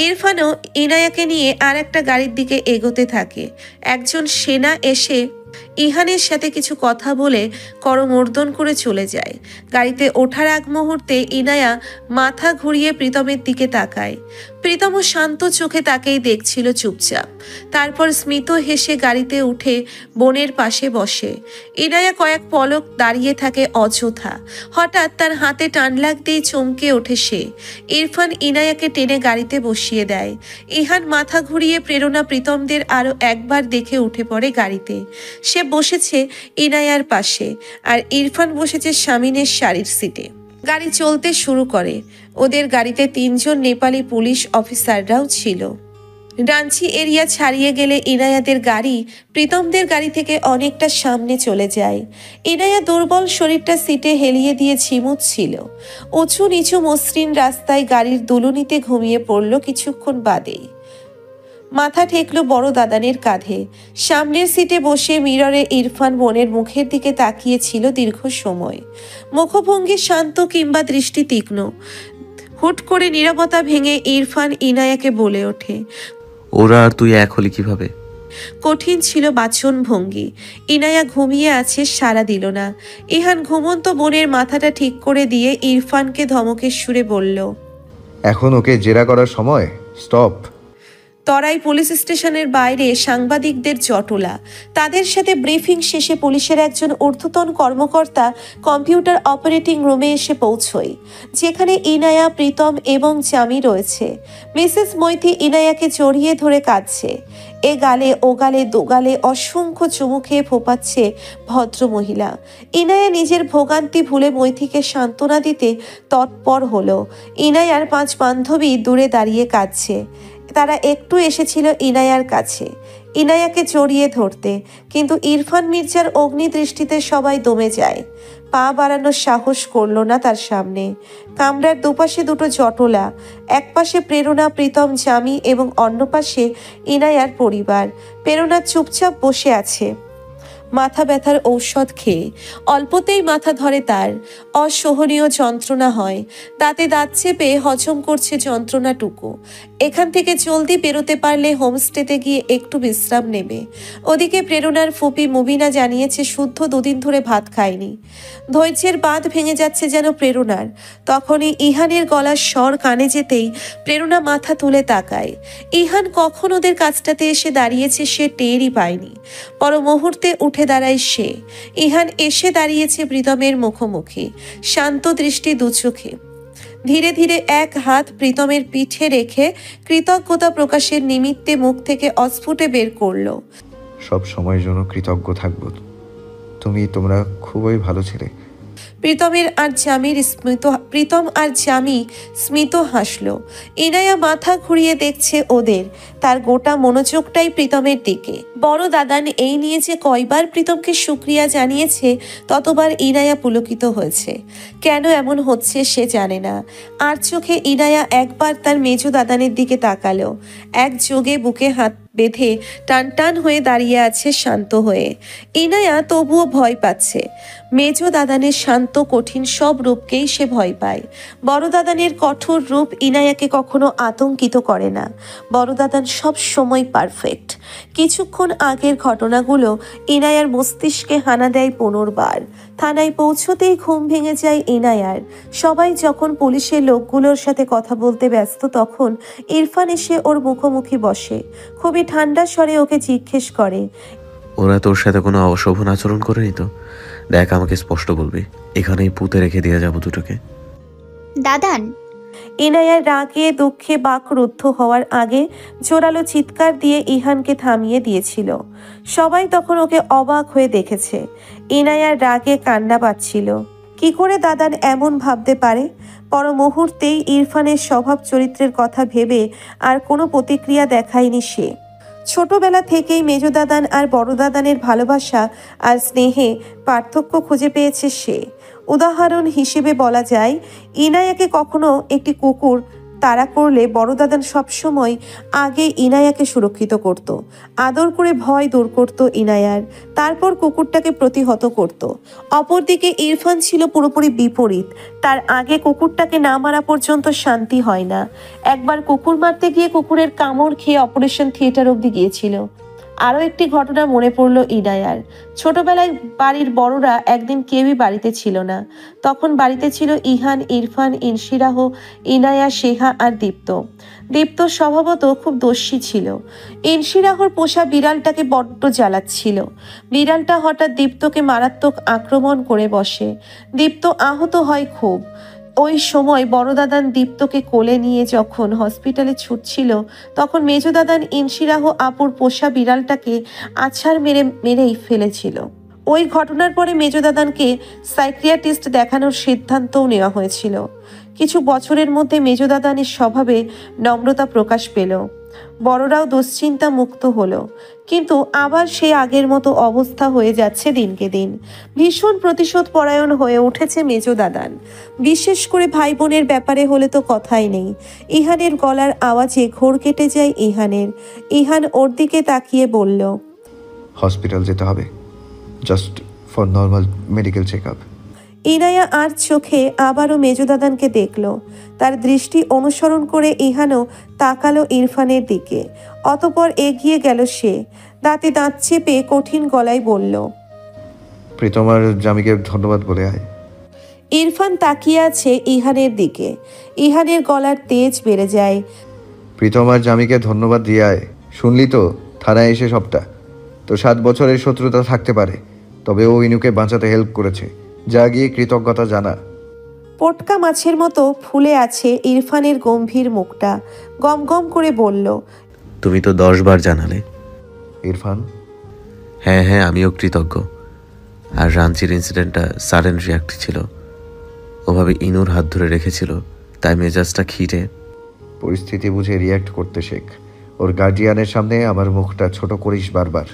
S1: ইরফানও ইনায়াকে নিয়ে আর একটা গাড়ির দিকে এগোতে থাকে। একজন সেনা এসে ইহানের সাথে কিছু কথা বলে করমর্দন করে চলে যায়। গাড়িতে ওঠার আগ মুহূর্তে ইনায়া মাথা ঘুরিয়ে প্রীতমের দিকে তাকায়। প্রীতমও শান্ত চোখে তাকেই দেখছিল চুপচাপ। তারপর স্মিত হেসে গাড়িতে উঠে বোনের পাশে বসে। ইনায়া কয়েক পলক দাঁড়িয়ে থাকে অযথা। হঠাৎ তার হাতে টান লাগতেই চমকে ওঠে সে। ইরফান ইনায়াকে টেনে গাড়িতে বসিয়ে দেয়। ইহান মাথা ঘুরিয়ে প্রেরণা প্রীতমদের আরো একবার দেখে উঠে পড়ে গাড়িতে। সে বসেছে ইনায়ার পাশে, আর ইরফান বসেছে শামিনের শাড়ির সিটে। গাড়ি চলতে শুরু করে। ওদের গাড়িতে 3 জন নেপালি পুলিশ অফিসাররাও ছিল। রাঞ্চি এরিয়া ছাড়িয়ে গেলে ইনায়াদের গাড়ি প্রীতমদের গাড়ি থেকে অনেকটা সামনে চলে যায়। ইনায়া দুর্বল শরীরটা সিটে হেলিয়ে দিয়ে ঝিমুচ্ছিল। উঁচু নিচু মসৃণ রাস্তায় গাড়ির দুলুনিতে ঘুমিয়ে পড়ল কিছুক্ষণ বাদেই। মাথা ঠেকলো বড় দাদানের কাঁধে। সামনের সিটে বসে মিররে ইরফান বোনের মুখের দিকে তাকিয়েছিল দীর্ঘ সময়। মুখভঙ্গি শান্ত কিংবা দৃষ্টি তীক্ষ্ণ। হুট করে নীরবতা ভেঙে ইরফান ইনায়াকে বলে ওঠে।
S8: ওরা আর তুই এক হলি কিভাবে?
S1: কঠিন ছিল বাচন ভঙ্গি। ইনায়া ঘুমিয়ে আছে, সাড়া দিল না। ইহান ঘুমন্ত বোনের মাথাটা ঠিক করে দিয়ে ইরফানকে ধমকের সুরে বলল,
S5: এখন ওকে জেরা করার সময়, স্টপ।
S1: তরাই পুলিশ স্টেশনের বাইরে সাংবাদিকদের জটলা। তাদের সাথে ব্রিফিং শেষে পুলিশের একজন ঊর্ধ্বতন কর্মকর্তা কম্পিউটার অপারেটিং রুমে এসে পৌঁছয়, যেখানে ইনায়া, প্রীতম এবং জামি রয়েছে। মিসেস মৈথি ইনায়াকে জড়িয়ে ধরে কাঁদছে। এ গালে ও গালে দোগালে অসংখ্য চুমু খেয়ে ফোপাচ্ছে ভদ্রমহিলা। ইনায়া নিজের ভোগান্তি ভুলে মৈথিকে সান্ত্বনা দিতে তৎপর হলো। ইনায়ার 5 বান্ধবী দূরে দাঁড়িয়ে কাঁদছে। তারা একটু এসেছিল ইনায়ার কাছে, ইনায়াকে জড়িয়ে ধরতে, কিন্তু ইরফান মির্জার অগ্নিদৃষ্টিতে সবাই দমে যায়। পা বাড়ানোর সাহস করল না তার সামনে। কামরার দুপাশে দুটো জটলা, এক পাশে প্রেরণা, প্রীতম, জামি এবং অন্য পাশে ইনায়ার পরিবার। প্রেরণা চুপচাপ বসে আছে, মাথা ব্যথার ঔষধ খেয়ে। অল্পতেই মাথা ধরে তার, অসহনীয় যন্ত্রণা হয়। দাঁতে দাঁত চেপে হজম করছে যন্ত্রণাটুকু। এখান থেকে জলদি বেরোতে পারলে হোমস্টেতে গিয়ে একটু বিশ্রাম নেবে। ওদিকে প্রেরণার ফুপি মুবিনা জানিয়েছে শুদ্ধ 2 দিন ধরে ভাত খায়নি। ধৈর্যের বাঁধ ভেঙে যাচ্ছে যেন প্রেরণার। তখনই ইহানের গলার স্বর কানে যেতেই প্রেরণা মাথা তুলে তাকায়। ইহান কখন ওদের কাছটাতে এসে দাঁড়িয়েছে সে টেরই পায়নি। পর মুহূর্তে উঠে দাঁড়ায় সে। ইহান এসে দাঁড়িয়েছে প্রীতমের মুখোমুখি, শান্ত দৃষ্টি দুচোখে। ধীরে ধীরে এক হাত প্রীতমের পিঠে রেখে কৃতজ্ঞতা প্রকাশের নিমিত্তে মুখ থেকে অস্ফুটে বের করলো,
S5: সব সময়ের জন্য কৃতজ্ঞ থাকবো। তোমরা খুবই ভালো ছিলে। প্রীতম আর জামি স্মিত হাসলো। ইনায়া মাথা ঘুরিয়ে দেখছে ওদের, তার গোটা মনোযোগটাই প্রীতমের দিকে। বড় দাদান এই নিয়ে যে কয়বার প্রীতমকে শুকরিয়া জানিয়েছে, ততবার ইনায়া পুলকিত হয়েছে। কেন এমন হচ্ছে সে জানে না। আর চোখে ইনায়া একবার তার মেজো দাদানের দিকে তাকালো। এক যোগে বুকে হাত বেঁধে টান টান হয়ে দাঁড়িয়ে আছে শান্ত হয়ে। ইনায়া তবুও ভয় পাচ্ছে। মেজো দাদানের শান্ত কঠিন সব রূপকেই সে ভয় পায়। বড় দাদানের কঠোর রূপ ইনায়াকে কখনো আতঙ্কিত করে না। বড় দাদান সব সময় পারফেক্ট। কিছুক্ষণ আগের ঘটনাগুলো ইনায়ার মস্তিষ্কে হানা দেয় পুনর্বার। থানায় পৌঁছতেই ঘুম ভেঙে যায় ইনায়ার। সবাই যখন পুলিশের লোকগুলোর সাথে কথা বলতে ব্যস্ত, তখন ইরফান এসে ওর মুখোমুখি বসে। খুবই ঠান্ডা স্বরে ওকে জিজ্ঞেস করে,
S8: ওরা তোর সাথে কোনো অশোভন আচরণ করেনি তো? দেখ, আমাকে স্পষ্ট বলবি, এখানেই পুঁতে রেখে দিয়ে যাবো দুটোকে।
S4: দাদান।
S1: ইনায়ার রাগে দুঃখে বাকরুদ্ধ হওয়ার আগে জোরালো চিৎকার দিয়ে ইহানকে থামিয়ে দিয়েছিল। সবাই তখন ওকে অবাক হয়ে দেখেছে। ইনায়ার রাগে কান্না পাচ্ছিল। কি করে দাদান এমন ভাবতে পারে? পর মুহূর্তেই ইরফানের স্বভাব চরিত্রের কথা ভেবে আর কোনো প্রতিক্রিয়া দেখায়নি সে। ছোটবেলা থেকেই মেজো দাদান আর বড় দাদানের ভালোবাসা আর স্নেহে পার্থক্য খুঁজে পেয়েছে সে। উদাহরণ হিসেবে বলা যায়, ইনায়াকে কখনো একটি কুকুর তাড়া করলে বড় দাদান সবসময় আগে ইনায়াকে সুরক্ষিত করত, আদর করে ভয় দূর করত ইনায়ার, তারপর কুকুরটাকে প্রতিহত করত। অপরদিকে ইরফান ছিল পুরোপুরি বিপরীত। তার আগে কুকুরটাকে না মারা পর্যন্ত শান্তি হয় না। একবার কুকুর মারতে গিয়ে কুকুরের কামড় খেয়ে অপারেশন থিয়েটার অবধি গিয়েছিল। আরও একটি ঘটনা মনে পড়ল ইনায়ার। ছোটবেলায় বাড়ির বড়রা একদিন কেউই বাড়িতে ছিল না। তখন বাড়িতে ছিল ইহান, ইরফান, ইনশিরাহ, ইনায়া, শেহা আর দীপ্ত। দীপ্ত স্বভাবত খুব দস্যি ছিল। ইনশিরাহর পোষা বিড়ালটাকে বড্ড জ্বালাচ্ছিল। বিড়ালটা হঠাৎ দীপ্তকে মারাত্মক আক্রমণ করে বসে। দীপ্ত আহত হয় খুব। ওই সময় বড় দাদান দীপ্তকে কোলে নিয়ে যখন হসপিটালে ছুটছিল, তখন মেজো দাদান ইনশিরাহ আপুর পোষা বিড়ালটাকে আছাড় মেরেই ফেলেছিল। ওই ঘটনার পরে মেজো দাদানকে সাইকিয়াট্রিস্ট দেখানোর সিদ্ধান্তও নেওয়া হয়েছিল। কিছু বছরের মধ্যে মেজো দাদানের স্বভাবে নম্রতা প্রকাশ পেল।
S5: বড়রাও দুশ্চিন্তা মুক্ত হলো, কিন্তু আবার সেই আগের মতো অবস্থা হয়ে যাচ্ছে দিনকে দিন। ভীষণ প্রতিশোধ পরায়ণ হয়ে উঠেছে মেজো দাদান। বিশেষ করে ভাই বোনের ব্যাপারে হলে তো কথাই নেই। ইহানের গলার আওয়াজে ঘোর কেটে যায় ইহানের। ইহান ওর দিকে তাকিয়ে বলল,
S13: হসপিটাল যেতে হবে, just for normal medical check up.
S5: Inaya আর চোখে আবারও মেজদাদানকে দেখল। তার দৃষ্টি অনুসরণ করে ইহানও তাকালো ইরফানের দিকে। অতঃপর এগিয়ে গেল সে। দাঁতে দাঁত চেপে কঠিন গলায় বলল,
S13: প্রীতম আর জামিকে ধন্যবাদ বলে আয়।
S5: ইরফান তাকিয়ে আছে ইহানের দিকে। ইহানের গলার তেজ বেড়ে যায়।
S13: প্রীতম আর জামিকে ধন্যবাদ দিয়ে আয়। শুনলি তো, থানায় এসে সবটা। তো 7 বছরের শত্রুতা থাকতে পারে, তবে ও ইনুকে বাঁচাতে হেল্প করেছে। যা গিয়ে কৃতজ্ঞতা জানা।
S5: পটকা মাছের মতো ফুলে আছে ইরফানের গম্ভীর মুখটা। গম গম করে বলল,
S8: তুমি তো 10 বার জানালে।
S13: ইরফান,
S8: হ্যাঁ হ্যাঁ, আমিও কৃতজ্ঞ। আর রাঞ্চির ইনসিডেন্টটা সাডেন রিয়াক্ট ছিল, ওভাবে ইনুর হাত ধরে রেখেছিল, তাই মেজাজটা খিটে।
S13: পরিস্থিতি বুঝে রিয়াক্ট করতে শেখ। ওর গার্ডিয়ানের সামনে আমার মুখটা ছোট করিস বারবার।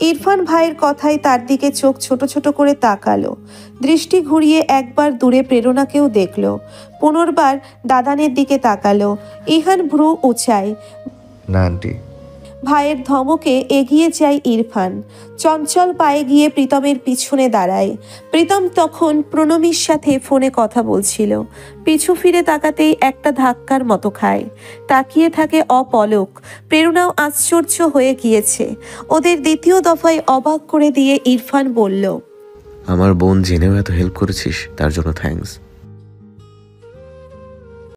S5: ইরফান ভাইয়ের কথায় তার দিকে চোখ ছোট ছোট করে তাকালো। দৃষ্টি ঘুরিয়ে একবার দূরে প্রেরণাকেও দেখল। পুনর্বার দাদানের দিকে তাকালো। ইহান ভ্রু উঁচায়।
S13: না আন্টি।
S5: ভাইয়ের ধমকে এগিয়ে যায় ইরফান। চঞ্চল পায়ে গিয়ে প্রীতমের পিছনে দাঁড়ায়। প্রীতম তখন প্রণমীর সাথে ফোনে কথা বলছিল। পিছু ফিরে তাকাতেই একটা ধাক্কার মতো খায়। তাকিয়ে থাকে অপলক। প্রেরণাও আশ্চর্য হয়ে গিয়েছে। ওদের দ্বিতীয় দফায় অবাক করে দিয়ে ইরফান বলল,
S8: আমার বোন জেনেও এত হেল্প করেছিস, তার জন্য থ্যাঙ্কস।